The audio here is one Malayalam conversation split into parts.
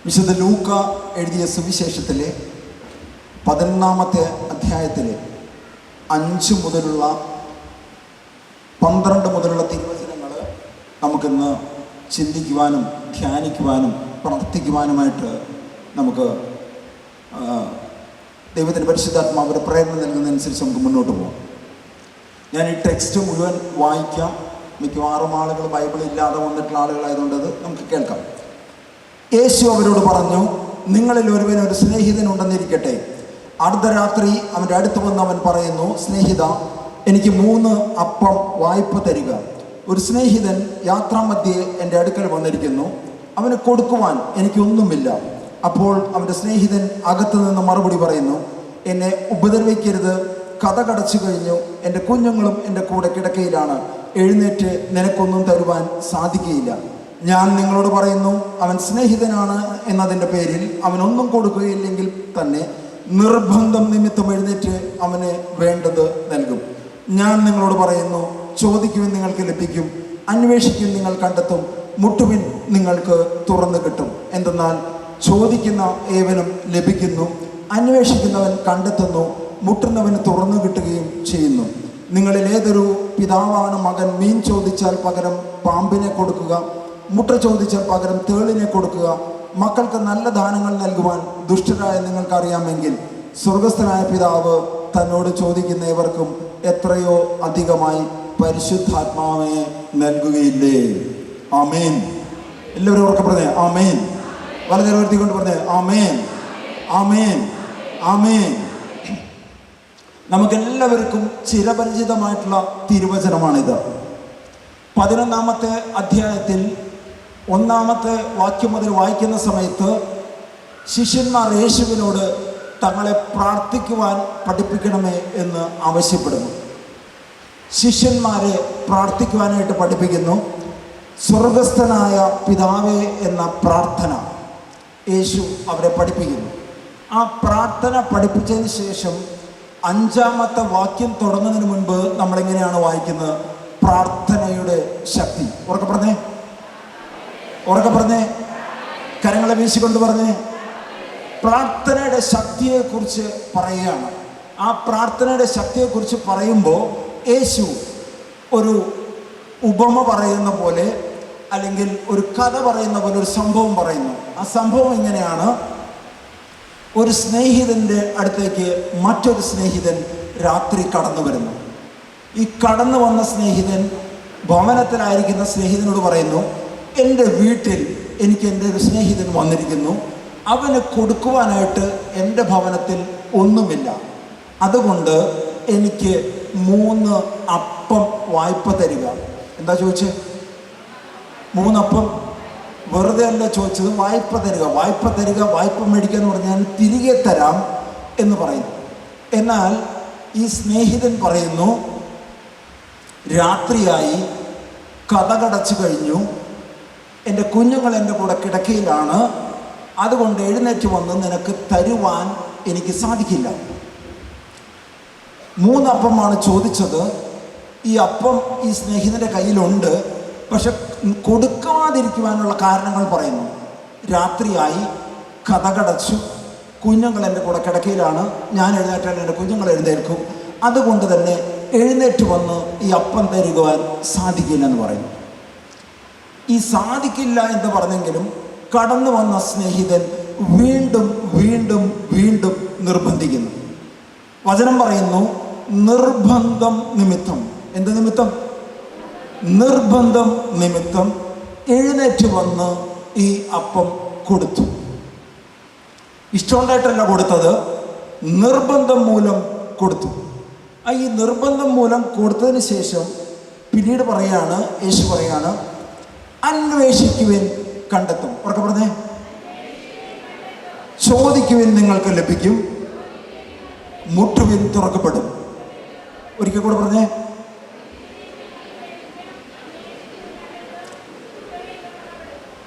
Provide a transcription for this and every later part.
വിശുദ്ധ ലൂക്ക എഴുതിയ സുവിശേഷത്തിലെ 11-ാമത്തെ അധ്യായത്തിലെ 5 മുതലുള്ള 12 മുതലുള്ള തിരുവചനങ്ങൾ നമുക്കിന്ന് ചിന്തിക്കുവാനും ധ്യാനിക്കുവാനും പ്രാർത്ഥിക്കുവാനുമായിട്ട് നമുക്ക് ദൈവത്തിൻ്റെ പരിശുദ്ധാത്മാവിൻ്റെ പ്രേരണ നൽകുന്നതനുസരിച്ച് നമുക്ക് മുന്നോട്ട് പോകാം. ഞാൻ ഈ ടെക്സ്റ്റ് മുഴുവൻ വായിക്കാം. മിക്കവാറും ആളുകൾ ബൈബിൾ ഇല്ലാതെ വന്നിട്ടുള്ള ആളുകളായതുകൊണ്ട് അത് നമുക്ക് കേൾക്കാം. യേശു അവരോട് പറഞ്ഞു, നിങ്ങളിൽ ഒരു സ്നേഹിതനുണ്ടെന്നിരിക്കട്ടെ. അർദ്ധരാത്രി അവൻ്റെ അടുത്ത് വന്ന് അവൻ പറയുന്നു, സ്നേഹിത, എനിക്ക് 3 അപ്പം വായ്പ തരിക. ഒരു സ്നേഹിതൻ യാത്രാമധ്യേ എൻ്റെ അടുക്കൽ വന്നിരിക്കുന്നു, അവന് കൊടുക്കുവാൻ എനിക്കൊന്നുമില്ല. അപ്പോൾ അവൻ്റെ സ്നേഹിതൻ അകത്തു നിന്ന് മറുപടി പറയുന്നു, എന്നെ ഉപദ്രവിക്കരുത്, കതകടച്ചു കഴിഞ്ഞു, എൻ്റെ കുഞ്ഞുങ്ങളും എൻ്റെ കൂടെ കിടക്കയിലാണ്, എഴുന്നേറ്റ് നിനക്കൊന്നും തരുവാൻ സാധിക്കുകയില്ല. ഞാൻ നിങ്ങളോട് പറയുന്നു, അവൻ സ്നേഹിതനാണ് എന്നതിൻ്റെ പേരിൽ അവനൊന്നും കൊടുക്കുകയില്ലെങ്കിൽ തന്നെ നിർബന്ധം നിമിത്തം എഴുന്നേറ്റ് അവന് വേണ്ടത് നൽകും. ഞാൻ നിങ്ങളോട് പറയുന്നു, ചോദിക്കുവിൻ നിങ്ങൾക്ക് ലഭിക്കും, അന്വേഷിക്കും നിങ്ങൾ കണ്ടെത്തും, മുട്ടുവിൻ നിങ്ങൾക്ക് തുറന്നു കിട്ടും. എന്തെന്നാൽ ചോദിക്കുന്ന ഏവനും ലഭിക്കുന്നു, അന്വേഷിക്കുന്നവൻ കണ്ടെത്തുന്നു, മുട്ടുന്നവന് തുറന്നു കിട്ടുകയും ചെയ്യുന്നു. നിങ്ങളിൽ ഏതൊരു പിതാവാണ് മകൻ മീൻ ചോദിച്ചാൽ പകരം പാമ്പിനെ കൊടുക്കുക, മുട്ട ചോദിച്ചാൽ പകരം തേളിനെ കൊടുക്കുക? മക്കൾക്ക് നല്ല ദാനങ്ങൾ നൽകുവാൻ ദുഷ്ടരായ നിങ്ങൾക്കറിയാമെങ്കിൽ സ്വർഗസ്ഥനായ പിതാവ് തന്നോട് ചോദിക്കുന്ന ഏവർക്കും എത്രയോ അധികമായി പരിശുദ്ധാത്മാവെ നൽകുകയില്ലേ? ആമേൻ. എല്ലാവരും ഉറക്കെ പറഞ്ഞേ ആമേൻ. വളരെ ഉയർത്തിക്കൊണ്ട് പറഞ്ഞേ ആമേൻ, ആമേൻ, ആമേൻ. നമുക്കെല്ലാവർക്കും ചിരപരിചിതമായിട്ടുള്ള തിരുവചനമാണിത്. 11-ാമത്തെ അധ്യായത്തിൽ 1-ാമത്തെ വാക്യം മുതൽ വായിക്കുന്ന സമയത്ത് ശിഷ്യന്മാർ യേശുവിനോട് തങ്ങളെ പ്രാർത്ഥിക്കുവാൻ പഠിപ്പിക്കണമേ എന്ന് ആവശ്യപ്പെടുന്നു. ശിഷ്യന്മാരെ പ്രാർത്ഥിക്കുവാനായിട്ട് പഠിപ്പിക്കുന്നു. സ്വർഗസ്ഥനായ പിതാവേ എന്ന പ്രാർത്ഥന യേശു അവരെ പഠിപ്പിക്കുന്നു. ആ പ്രാർത്ഥന പഠിപ്പിച്ചതിന് ശേഷം 5-ാമത്തെ വാക്യം തുടങ്ങുന്നതിന് മുൻപ് നമ്മളെങ്ങനെയാണ് വായിക്കുന്നത്? പ്രാർത്ഥനയുടെ ശക്തി. ഉറക്കെ പറഞ്ഞേ, ഉറക്കെ പറഞ്ഞേ, കരങ്ങളെ വീശിക്കൊണ്ട് പറഞ്ഞേ. പ്രാർത്ഥനയുടെ ശക്തിയെക്കുറിച്ച് പറയുകയാണ്. ആ പ്രാർത്ഥനയുടെ ശക്തിയെക്കുറിച്ച് പറയുമ്പോൾ യേശു ഒരു ഉപമ പറയുന്ന പോലെ, അല്ലെങ്കിൽ ഒരു കഥ പറയുന്ന പോലെ ഒരു സംഭവം പറയുന്നു. ആ സംഭവം ഇങ്ങനെയാണ്: ഒരു സ്നേഹിതൻ്റെ അടുത്തേക്ക് മറ്റൊരു സ്നേഹിതൻ രാത്രി കടന്നു വരുന്നു. ഈ കടന്നു വന്ന സ്നേഹിതൻ ഭവനത്തിലായിരിക്കുന്ന സ്നേഹിതനോട് പറയുന്നു, എൻ്റെ വീട്ടിൽ എനിക്ക് എൻ്റെ ഒരു സ്നേഹിതൻ വന്നിരിക്കുന്നു, അവന് കൊടുക്കുവാനായിട്ട് എൻ്റെ ഭവനത്തിൽ ഒന്നുമില്ല, അതുകൊണ്ട് എനിക്ക് 3 അപ്പം വായ്പ തരിക. എന്താ ചോദിച്ചത്? 3 അപ്പം വെറുതെ അല്ല ചോദിച്ചത്, വായ്പ തരിക. വായ്പ തരിക, വായ്പ മേടിക്കുക എന്ന് പറഞ്ഞാൽ തിരികെ തരാം എന്ന് പറയുന്നു. എന്നാൽ ഈ സ്നേഹിതൻ പറയുന്നു, രാത്രിയായി, കതകടച്ചു കഴിഞ്ഞു, എൻ്റെ കുഞ്ഞുങ്ങൾ എൻ്റെ കൂടെ കിടക്കയിലാണ്, അതുകൊണ്ട് എഴുന്നേറ്റ് വന്ന് നിനക്ക് തരുവാൻ എനിക്ക് സാധിക്കില്ല. 3 അപ്പമാണ് ചോദിച്ചത്. ഈ അപ്പം ഈ സ്നേഹിതൻ്റെ കയ്യിലുണ്ട്, പക്ഷെ കൊടുക്കാതിരിക്കുവാനുള്ള കാരണങ്ങൾ പറയുന്നു. രാത്രിയായി, കതകടച്ചു, കുഞ്ഞുങ്ങൾ എൻ്റെ കൂടെ കിടക്കയിലാണ്, ഞാൻ എഴുന്നേറ്റാൽ എൻ്റെ കുഞ്ഞുങ്ങൾ എഴുന്നേൽക്കും, അതുകൊണ്ട് തന്നെ എഴുന്നേറ്റ് വന്ന് ഈ അപ്പം തരുവാൻ സാധിക്കില്ലെന്ന് പറയുന്നു. ഈ സാധിക്കില്ല എന്ന് പറഞ്ഞെങ്കിലും കടന്നു വന്ന സ്നേഹിതൻ വീണ്ടും വീണ്ടും വീണ്ടും നിർബന്ധിക്കുന്നു. വചനം പറയുന്നു, നിർബന്ധം നിമിത്തം. എന്ത് നിമിത്തം? നിർബന്ധം നിമിത്തം എഴുന്നേറ്റ് വന്ന് ഈ അപ്പം കൊടുത്തു. ഇഷ്ടമുണ്ടായിട്ടല്ല കൊടുത്തത്, നിർബന്ധം മൂലം കൊടുത്തു. ഈ നിർബന്ധം മൂലം കൊടുത്തതിന് ശേഷം പിന്നീട് പറയാണ്, യേശു പറയാണ്, അന്വേഷിക്കുവിൻ കണ്ടെത്തും. ഉറക്കെ പറഞ്ഞേ, ചോദിക്കുവിൻ നിങ്ങൾക്ക് ലഭിക്കും, മുട്ടുവിൻ തുറക്കപ്പെടും. ഒരിക്കൽ കൂടെ പറഞ്ഞേ.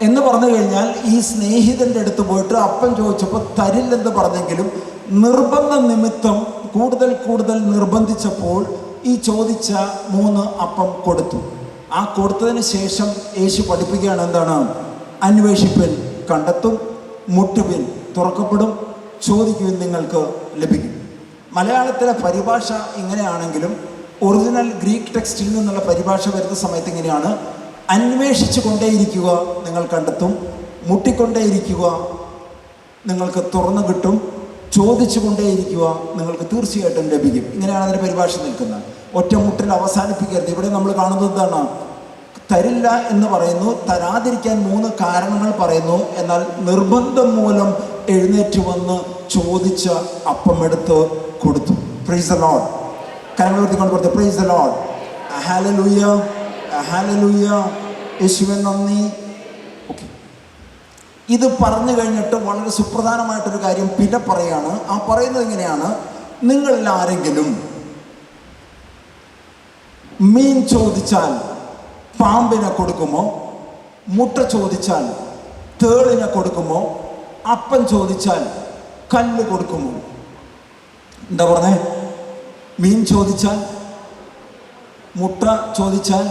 എന്ന് പറഞ്ഞു കഴിഞ്ഞാൽ ഈ സ്നേഹിതൻ്റെ അടുത്ത് പോയിട്ട് അപ്പം ചോദിച്ചപ്പോൾ തരില്ലെന്ന് പറഞ്ഞെങ്കിലും നിർബന്ധ നിമിത്തം കൂടുതൽ കൂടുതൽ നിർബന്ധിച്ചപ്പോൾ ഈ ചോദിച്ച 3 അപ്പം കൊടുത്തു. ആ കൊടുത്തതിന് ശേഷം യേശു പഠിപ്പിക്കുകയാണ്, എന്താണ്? അന്വേഷിപ്പൻ കണ്ടെത്തും, മുട്ടുവിൻ തുറക്കപ്പെടും, ചോദിക്കുവിൻ നിങ്ങൾക്ക് ലഭിക്കും. മലയാളത്തിലെ പരിഭാഷ ഇങ്ങനെയാണെങ്കിലും ഒറിജിനൽ ഗ്രീക്ക് ടെക്സ്റ്റിൽ നിന്നുള്ള പരിഭാഷ വരുന്ന സമയത്ത് ഇങ്ങനെയാണ്: അന്വേഷിച്ചു കൊണ്ടേയിരിക്കുക, നിങ്ങൾ കണ്ടെത്തും; മുട്ടിക്കൊണ്ടേയിരിക്കുക, നിങ്ങൾക്ക് തുറന്നു കിട്ടും; ചോദിച്ചു കൊണ്ടേയിരിക്കുക, നിങ്ങൾക്ക് തീർച്ചയായിട്ടും ലഭിക്കും. ഇങ്ങനെയാണ് അതിൻ്റെ പരിഭാഷ നിൽക്കുന്നത്. ഒറ്റമുട്ടിൽ അവസാനിപ്പിക്കരുത്. ഇവിടെ നമ്മൾ കാണുന്നത് എന്താണ്? തരില്ല എന്ന് പറയുന്നു, തരാതിരിക്കാൻ 3 കാരണങ്ങൾ പറയുന്നു. എന്നാൽ നിർബന്ധം മൂലം എഴുന്നേറ്റ് വന്ന് ചോദിച്ച അപ്പം എടുത്ത് കൊടുത്തു. Price the Lord. കരങ്ങൾ ഉയർത്തിക്കൊണ്ട് കൊടുത്തു. Price the lord. Hallelujah, hallelujah, യേശുവേ നന്ദി. ഓക്കെ, ഇത് പറഞ്ഞു കഴിഞ്ഞിട്ട് വളരെ സുപ്രധാനമായിട്ടൊരു കാര്യം പിന്നെ പറയാണ്. ആ പറയുന്നത് ഇങ്ങനെയാണ്: നിങ്ങളിൽ ആരെങ്കിലും മീൻ ചോദിച്ചാൽ പാമ്പിനെ കൊടുക്കുമോ? മുട്ട ചോദിച്ചാൽ തേളിനെ കൊടുക്കുമോ? അപ്പം ചോദിച്ചാൽ കല്ല് കൊടുക്കുമോ? എന്താ പറഞ്ഞേ? മീൻ ചോദിച്ചാൽ, മുട്ട ചോദിച്ചാൽ,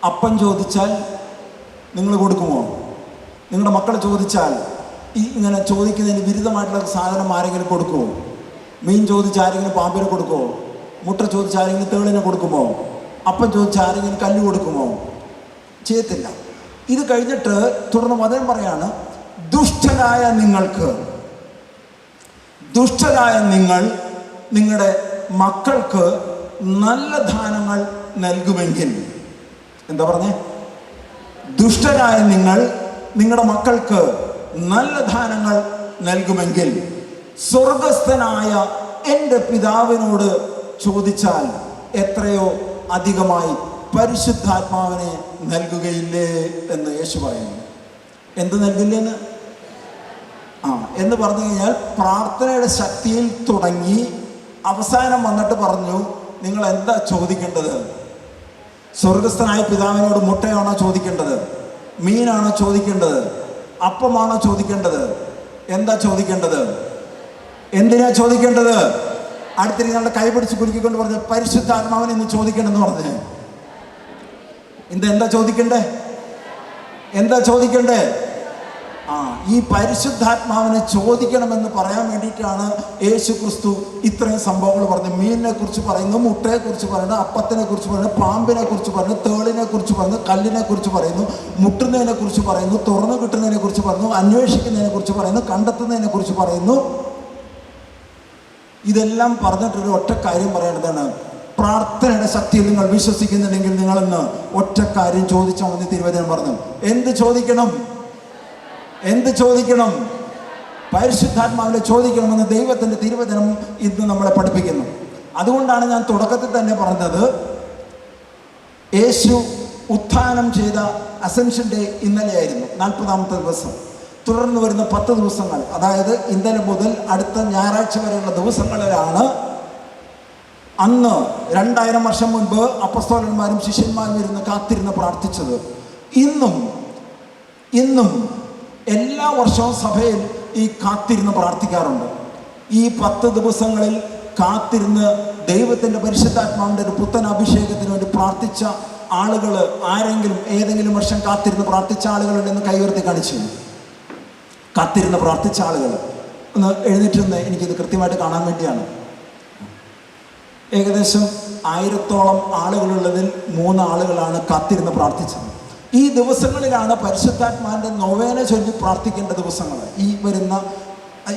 അപ്പം ചോദിച്ചാൽ നിങ്ങൾ കൊടുക്കുമോ? നിങ്ങളുടെ മക്കൾ ചോദിച്ചാൽ ഇങ്ങനെ ചോദിക്കുന്നതിന് വിരുദ്ധമായിട്ടുള്ള സാധനം ആരെങ്കിലും കൊടുക്കുമോ? മീൻ ചോദിച്ചാൽ ആരെങ്കിലും പാമ്പിനെ കൊടുക്കുമോ? മുട്ട ചോദിച്ചാൽ ആരെങ്കിലും തേളിനെ കൊടുക്കുമോ? അപ്പം ചോദിച്ചാൽ ആരെങ്കിലും കല്ല് കൊടുക്കുമോ? ചെയ്യത്തില്ല. ഇത് കഴിഞ്ഞിട്ട് തുടർന്ന് വചനം പറയാണ്: ദുഷ്ടരായ നിങ്ങൾ നിങ്ങളുടെ മക്കൾക്ക് നല്ല ദാനങ്ങൾ നൽകുമെങ്കിൽ. എന്താ പറഞ്ഞേ? ദുഷ്ടരായ നിങ്ങൾ നിങ്ങളുടെ മക്കൾക്ക് നല്ല ദാനങ്ങൾ നൽകുമെങ്കിൽ സ്വർഗസ്ഥനായ എൻ്റെ പിതാവിനോട് ചോദിച്ചാൽ എത്രയോ അധികമായി പരിശുദ്ധാത്മാവിനെ നൽകുകയില്ലേ എന്ന് യേശു പറയുന്നു. എന്ത് നൽകില്ലെന്ന്? എന്ന് പറഞ്ഞു കഴിഞ്ഞാൽ പ്രാർത്ഥനയുടെ ശക്തിയിൽ തുടങ്ങി അവസാനം വന്നിട്ട് പറഞ്ഞു: നിങ്ങൾ എന്താ ചോദിക്കേണ്ടത്? സ്വർഗസ്ഥനായ പിതാവിനോട് മുട്ടയാണോ ചോദിക്കേണ്ടത്? മീനാണോ ചോദിക്കേണ്ടത്? അപ്പമാണോ ചോദിക്കേണ്ടത്? എന്താ ചോദിക്കേണ്ടത്? എന്തിനാ ചോദിക്കേണ്ടത്? അടുത്തിരി ഞങ്ങളുടെ കൈപിടിച്ച് കുലുക്കിക്കൊണ്ട് പറഞ്ഞു: പരിശുദ്ധാത്മാവിനെ ഇന്ന് ചോദിക്കണമെന്ന് പറഞ്ഞ്. എന്താ ചോദിക്കണ്ടേ? എന്താ ചോദിക്കണ്ടേ? ഈ പരിശുദ്ധാത്മാവിനെ ചോദിക്കണമെന്ന് പറയാൻ വേണ്ടിയിട്ടാണ് യേശു ക്രിസ്തു ഇത്രയും സംഭവങ്ങൾ പറഞ്ഞു. മീനിനെ കുറിച്ച് പറയുന്നു, മുട്ടയെ കുറിച്ച് പറയുന്നു, അപ്പത്തിനെ കുറിച്ച് പറയുന്നു, പാമ്പിനെ കുറിച്ച് പറയുന്നു, തേളിനെ കുറിച്ച് പറയുന്നു, കല്ലിനെ കുറിച്ച് പറയുന്നു, മുട്ടുന്നതിനെ കുറിച്ച് പറയുന്നു, തുറന്നു കിട്ടുന്നതിനെ കുറിച്ച് പറയുന്നു, അന്വേഷിക്കുന്നതിനെ കുറിച്ച് പറയുന്നു, കണ്ടെത്തുന്നതിനെ കുറിച്ച് പറയുന്നു. ഇതെല്ലാം പറഞ്ഞിട്ടൊരു ഒറ്റ കാര്യം പറയേണ്ടതാണ്: പ്രാർത്ഥനയുടെ ശക്തിയിൽ നിങ്ങൾ വിശ്വസിക്കുന്നുണ്ടെങ്കിൽ നിങ്ങളെന്ന് ഒറ്റ കാര്യം ചോദിച്ചാൽ മതി. തിരുവചനം പറഞ്ഞു. എന്ത് ചോദിക്കണം? എന്ത് ചോദിക്കണം? പരിശുദ്ധാത്മാവിനെ ചോദിക്കണമെന്ന് ദൈവത്തിൻ്റെ തിരുവചനം ഇന്ന് നമ്മളെ പഠിപ്പിക്കുന്നു. അതുകൊണ്ടാണ് ഞാൻ തുടക്കത്തിൽ തന്നെ പറഞ്ഞത്, യേശു ഉത്ഥാനം ചെയ്ത അസെൻഷൻ ഡേ ഇന്നലെയായിരുന്നു, 40ാമത്തെ ദിവസം. തുടർന്ന് വരുന്ന 10 ദിവസങ്ങൾ, അതായത് ഇന്നലെ മുതൽ അടുത്ത ഞായറാഴ്ച വരെയുള്ള ദിവസങ്ങളിലാണ് അന്ന് 2000 വർഷം മുൻപ് അപ്പസ്തോലന്മാരും ശിഷ്യന്മാരും ഇരുന്ന് കാത്തിരുന്ന് പ്രാർത്ഥിച്ചത്. ഇന്നും എല്ലാ വർഷവും സഭയിൽ ഈ കാത്തിരുന്ന് പ്രാർത്ഥിക്കാറുണ്ട്. ഈ 10 ദിവസങ്ങളിൽ കാത്തിരുന്ന് ദൈവത്തിൻ്റെ പരിശുദ്ധാത്മാവിൻ്റെ ഒരു പുത്തൻ അഭിഷേകത്തിന് വേണ്ടി പ്രാർത്ഥിച്ച ആളുകൾ ആരെങ്കിലും ഏതെങ്കിലും വർഷം കാത്തിരുന്ന് പ്രാർത്ഥിച്ച ആളുകളുണ്ടെന്ന് കൈയുയർത്തി കാണിച്ചു. കാത്തിരുന്ന് പ്രാർത്ഥിച്ച ആളുകൾ ഒന്ന് എഴുന്നേറ്റ് എനിക്കിത് കൃത്യമായിട്ട് കാണാൻ വേണ്ടിയാണ്. ഏകദേശം 1000-ഓളം ആളുകളുള്ളതിൽ 3 ആളുകളാണ് കാത്തിരുന്ന് പ്രാർത്ഥിച്ചത്. ഈ ദിവസങ്ങളിലാണ് പരിശുദ്ധാത്മാവിൻ്റെ നൊവേന ചൊല്ലി പ്രാർത്ഥിക്കേണ്ട ദിവസങ്ങൾ. ഈ വരുന്ന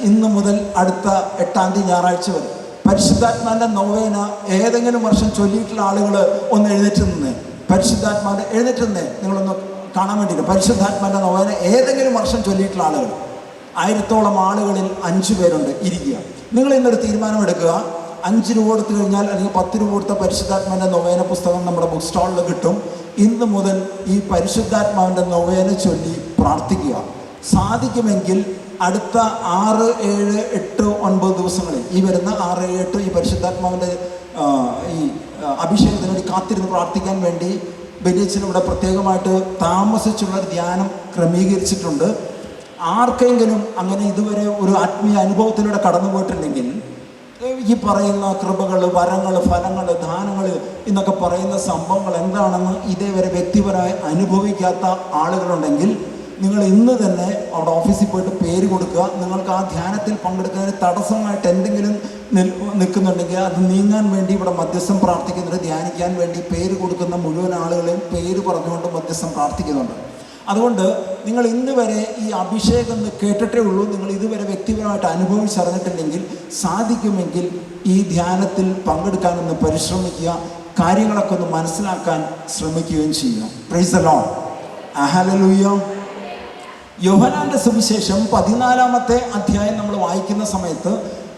ഇന്ന് മുതൽ അടുത്ത 8-ാം തീയതി ഞായറാഴ്ച വരെ പരിശുദ്ധാത്മാവിൻ്റെ നൊവേന ഏതെങ്കിലും വർഷം ചൊല്ലിയിട്ടുള്ള ആളുകൾ ഒന്ന് എഴുന്നേറ്റ് നിന്നേ. പരിശുദ്ധാത്മാവിൻ്റെ എഴുന്നേറ്റ് നിന്നേ, നിങ്ങളൊന്ന് കാണാൻ വേണ്ടിയിട്ട്. പരിശുദ്ധാത്മാവിൻ്റെ നൊവേന ഏതെങ്കിലും വർഷം ചൊല്ലിയിട്ടുള്ള ആളുകൾ 1000-ഓളം ആളുകളിൽ 5 പേരുണ്ട്. ഇരിക്കുക. നിങ്ങൾ ഇന്നൊരു തീരുമാനമെടുക്കുക. 5 രൂപ കൊടുത്തു കഴിഞ്ഞാൽ അല്ലെങ്കിൽ 10 രൂപ കൊടുത്ത പരിശുദ്ധാത്മാവിൻ്റെ നൊവേന പുസ്തകം നമ്മുടെ ബുക്ക് സ്റ്റാളിൽ കിട്ടും. ഇന്ന് മുതൽ ഈ പരിശുദ്ധാത്മാവിൻ്റെ നൊവേന ചൊല്ലി പ്രാർത്ഥിക്കുക. സാധിക്കുമെങ്കിൽ അടുത്ത 6, 7, 8, 9 ദിവസങ്ങളിൽ, ഈ വരുന്ന 6, 7, 8 ഈ പരിശുദ്ധാത്മാവിൻ്റെ ഈ അഭിഷേകത്തിന് വേണ്ടി കാത്തിരുന്ന് പ്രാർത്ഥിക്കാൻ വേണ്ടി ബെനിയച്ചൻ ഇവിടെ പ്രത്യേകമായിട്ട് താമസിച്ചുള്ളൊരു ധ്യാനം ക്രമീകരിച്ചിട്ടുണ്ട്. ആർക്കെങ്കിലും അങ്ങനെ ഇതുവരെ ഒരു ആത്മീയ അനുഭവത്തിലൂടെ കടന്നു പോയിട്ടുണ്ടെങ്കിൽ, ഈ പറയുന്ന കൃപകൾ, വരങ്ങൾ, ഫലങ്ങൾ, ദാനങ്ങൾ എന്നൊക്കെ പറയുന്ന സംഭവങ്ങൾ എന്താണെന്ന് ഇതേവരെ വ്യക്തിപരമായി അനുഭവിക്കാത്ത ആളുകളുണ്ടെങ്കിൽ നിങ്ങൾ ഇന്ന് തന്നെ അവിടെ ഓഫീസിൽ പോയിട്ട് പേര് കൊടുക്കുക. നിങ്ങൾക്ക് ആ ധ്യാനത്തിൽ പങ്കെടുക്കുന്നതിന് തടസ്സമായിട്ട് എന്തെങ്കിലും നിൽക്കുന്നുണ്ടെങ്കിൽ അത് നീങ്ങാൻ വേണ്ടി ഇവിടെ മധ്യസ്ഥം പ്രാർത്ഥിക്കുന്നുണ്ട്. ധ്യാനിക്കാൻ വേണ്ടി പേര് കൊടുക്കുന്ന മുഴുവൻ ആളുകളെയും പേര് പറഞ്ഞുകൊണ്ട് മധ്യസ്ഥം പ്രാർത്ഥിക്കുന്നുണ്ട്. അതുകൊണ്ട് നിങ്ങൾ ഇന്ന് വരെ ഈ അഭിഷേകം എന്ന് കേട്ടിട്ടേ ഉള്ളൂ, നിങ്ങൾ ഇതുവരെ വ്യക്തിപരമായിട്ട് അനുഭവിച്ചറിഞ്ഞിട്ടില്ലെങ്കിൽ സാധിക്കുമെങ്കിൽ ഈ ധ്യാനത്തിൽ പങ്കെടുക്കാനൊന്ന് പരിശ്രമിക്കുക. കാര്യങ്ങളൊക്കെ ഒന്ന് മനസ്സിലാക്കാൻ ശ്രമിക്കുകയും ചെയ്യുക. Price the lord. ഹല്ലേലൂയ. യോഹന്നാന്റെ സുവിശേഷം 14-ാമത്തെ അധ്യായം നമ്മൾ വായിക്കുന്ന സമയത്ത്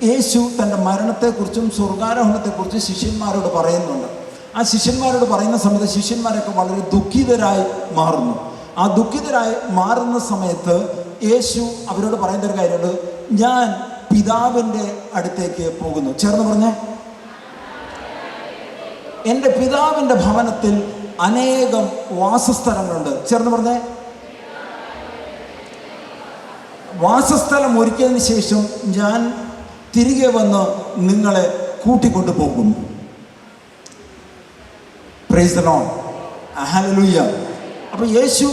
യേശു തൻ്റെ മരണത്തെക്കുറിച്ചും സ്വർഗ്ഗാരോഹണത്തെക്കുറിച്ചും ശിഷ്യന്മാരോട് പറയുന്നുണ്ട്. ആ ശിഷ്യന്മാരോട് പറയുന്ന സമയത്ത് ശിഷ്യന്മാരൊക്കെ വളരെ ദുഃഖിതരായി മാറുന്നു. ആ ദുഃഖിതരായി മാറുന്ന സമയത്ത് യേശു അവരോട് പറയുന്ന ഒരു കാര്യമുണ്ട്, ഞാൻ പിതാവിൻ്റെ അടുത്തേക്ക് പോകുന്നു. ചേർന്ന് പറഞ്ഞേ, എൻ്റെ പിതാവിൻ്റെ ഭവനത്തിൽ അനേകം വാസസ്ഥലങ്ങളുണ്ട്. ചേർന്ന് പറഞ്ഞേ, വാസസ്ഥലം ഒരുക്കിയതിന് ശേഷം ഞാൻ തിരികെ വന്ന് നിങ്ങളെ കൂട്ടിക്കൊണ്ടു പോകും. Price the lord. ഹല്ലേലൂയ. അപ്പോൾ യേശു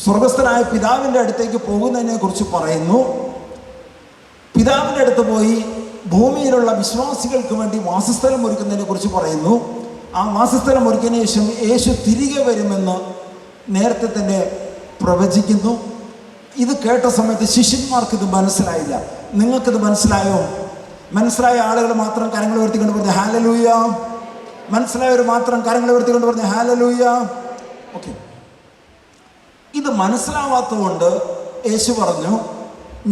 സ്വർഗസ്ഥനായ പിതാവിൻ്റെ അടുത്തേക്ക് പോകുന്നതിനെ കുറിച്ച് പറയുന്നു. പിതാവിൻ്റെ അടുത്ത് പോയി ഭൂമിയിലുള്ള വിശ്വാസികൾക്ക് വേണ്ടി വാസസ്ഥലം ഒരുക്കുന്നതിനെ കുറിച്ച് പറയുന്നു. ആ വാസസ്ഥലം ഒരുക്കിയതിന് ശേഷം യേശു തിരികെ വരുമെന്ന് നേരത്തെ തന്നെ പ്രവചിക്കുന്നു. ഇത് കേട്ട സമയത്ത് ശിഷ്യന്മാർക്കിത് മനസ്സിലായില്ല. നിങ്ങൾക്കിത് മനസ്സിലായോ? മനസ്സിലായ ആളുകൾ മാത്രം കരങ്ങൾ ഉയർത്തിക്കൊണ്ട് പറഞ്ഞ ഹല്ലേലൂയ. മനസ്സിലായവർ മാത്രം കരങ്ങൾ ഉയർത്തിക്കൊണ്ട് പറഞ്ഞ ഹല്ലേലൂയ. ഓക്കെ. ഇത് മനസ്സിലാവാത്തതുകൊണ്ട് യേശു പറഞ്ഞു,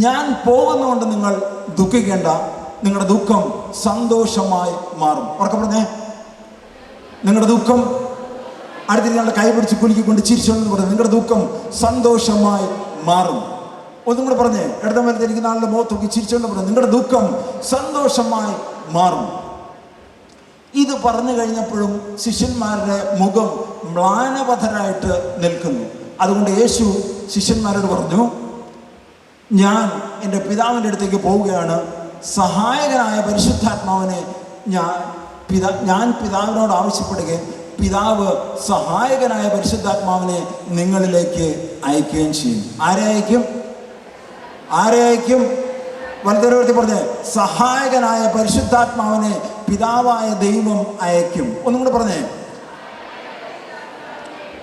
ഞാൻ പോകുന്നതുകൊണ്ട് നിങ്ങൾ ദുഃഖിക്കേണ്ട, നിങ്ങളുടെ ദുഃഖം സന്തോഷമായി മാറും. ഉറക്കെ പറഞ്ഞേ, നിങ്ങളുടെ ദുഃഖം അടുത്ത നിങ്ങളുടെ കൈ പിടിച്ച് കുലുക്കിക്കൊണ്ട് ചിരിച്ചോന്ന് പറഞ്ഞു, നിങ്ങളുടെ ദുഃഖം സന്തോഷമായി മാറും. ഒന്നും കൂടെ പറഞ്ഞേ, ഇടത വലത്തിരിക്കുന്ന ആളുടെ മുഖത്ത് നോക്കി ചിരിച്ചോണ്ട് പറഞ്ഞു, നിങ്ങളുടെ ദുഃഖം സന്തോഷമായി മാറും. ഇത് പറഞ്ഞു കഴിഞ്ഞപ്പോഴും ശിഷ്യന്മാരുടെ മുഖം മ്ലാനവധരായിട്ട് നിൽക്കുന്നു. അതുകൊണ്ട് യേശു ശിഷ്യന്മാരോട് പറഞ്ഞു, ഞാൻ എൻ്റെ പിതാവിൻ്റെ അടുത്തേക്ക് പോവുകയാണ്. സഹായകനായ പരിശുദ്ധാത്മാവിനെ ഞാൻ പിതാവിനോട് ആവശ്യപ്പെടുകയും പിതാവ് സഹായകനായ പരിശുദ്ധാത്മാവിനെ നിങ്ങളിലേക്ക് അയക്കുകയും ചെയ്യും. ആരെ അയക്കും? ആരെ അയക്കും? വലതുവരത്തി പറഞ്ഞേ, സഹായകനായ പരിശുദ്ധാത്മാവിനെ പിതാവായ ദൈവം അയക്കും. ഒന്നും കൂടെ പറഞ്ഞേ,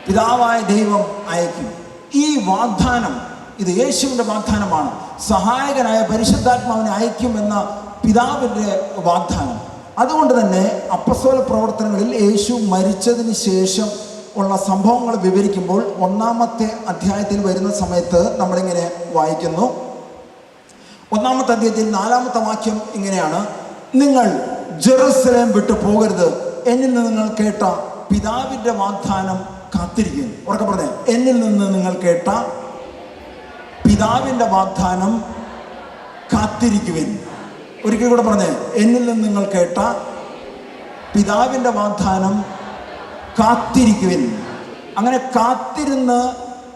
പിതാവായ ദൈവം അയക്കും. ഈ വാഗ്ദാനം, ഇത് യേശുവിൻ്റെ വാഗ്ദാനമാണ്. സഹായകനായ പരിശുദ്ധാത്മാവിനെ അയക്കുമെന്ന പിതാവിൻ്റെ വാഗ്ദാനം. അതുകൊണ്ട് തന്നെ അപ്പസ്തോല പ്രവർത്തനങ്ങളിൽ യേശു മരിച്ചതിന് ശേഷം ഉള്ള സംഭവങ്ങൾ വിവരിക്കുമ്പോൾ 1-ാമത്തെ അധ്യായത്തിൽ വരുന്ന സമയത്ത് നമ്മളിങ്ങനെ വായിക്കുന്നു. 1-ാമത്തെ അധ്യായത്തിൽ 4-ാമത്തെ വാക്യം ഇങ്ങനെയാണ്, നിങ്ങൾ ജെറുസലേം വിട്ടു പോകരുത്, എന്നിൽ നിന്ന് നിങ്ങൾ കേട്ട പിതാവിൻ്റെ വാഗ്ദാനം കാത്തിരിക്കും. ഉറക്കെ പറഞ്ഞേ, എന്നിൽ നിന്ന് നിങ്ങൾ കേട്ട പിതാവിൻ്റെ വാഗ്ദാനം കാത്തിരിക്കുവിൻ. ഒരിക്കൽ കൂടെ പറഞ്ഞേ, എന്നിൽ നിന്ന് നിങ്ങൾ കേട്ട പിതാവിൻ്റെ വാഗ്ദാനം കാത്തിരിക്കുവിൻ. അങ്ങനെ കാത്തിരുന്ന്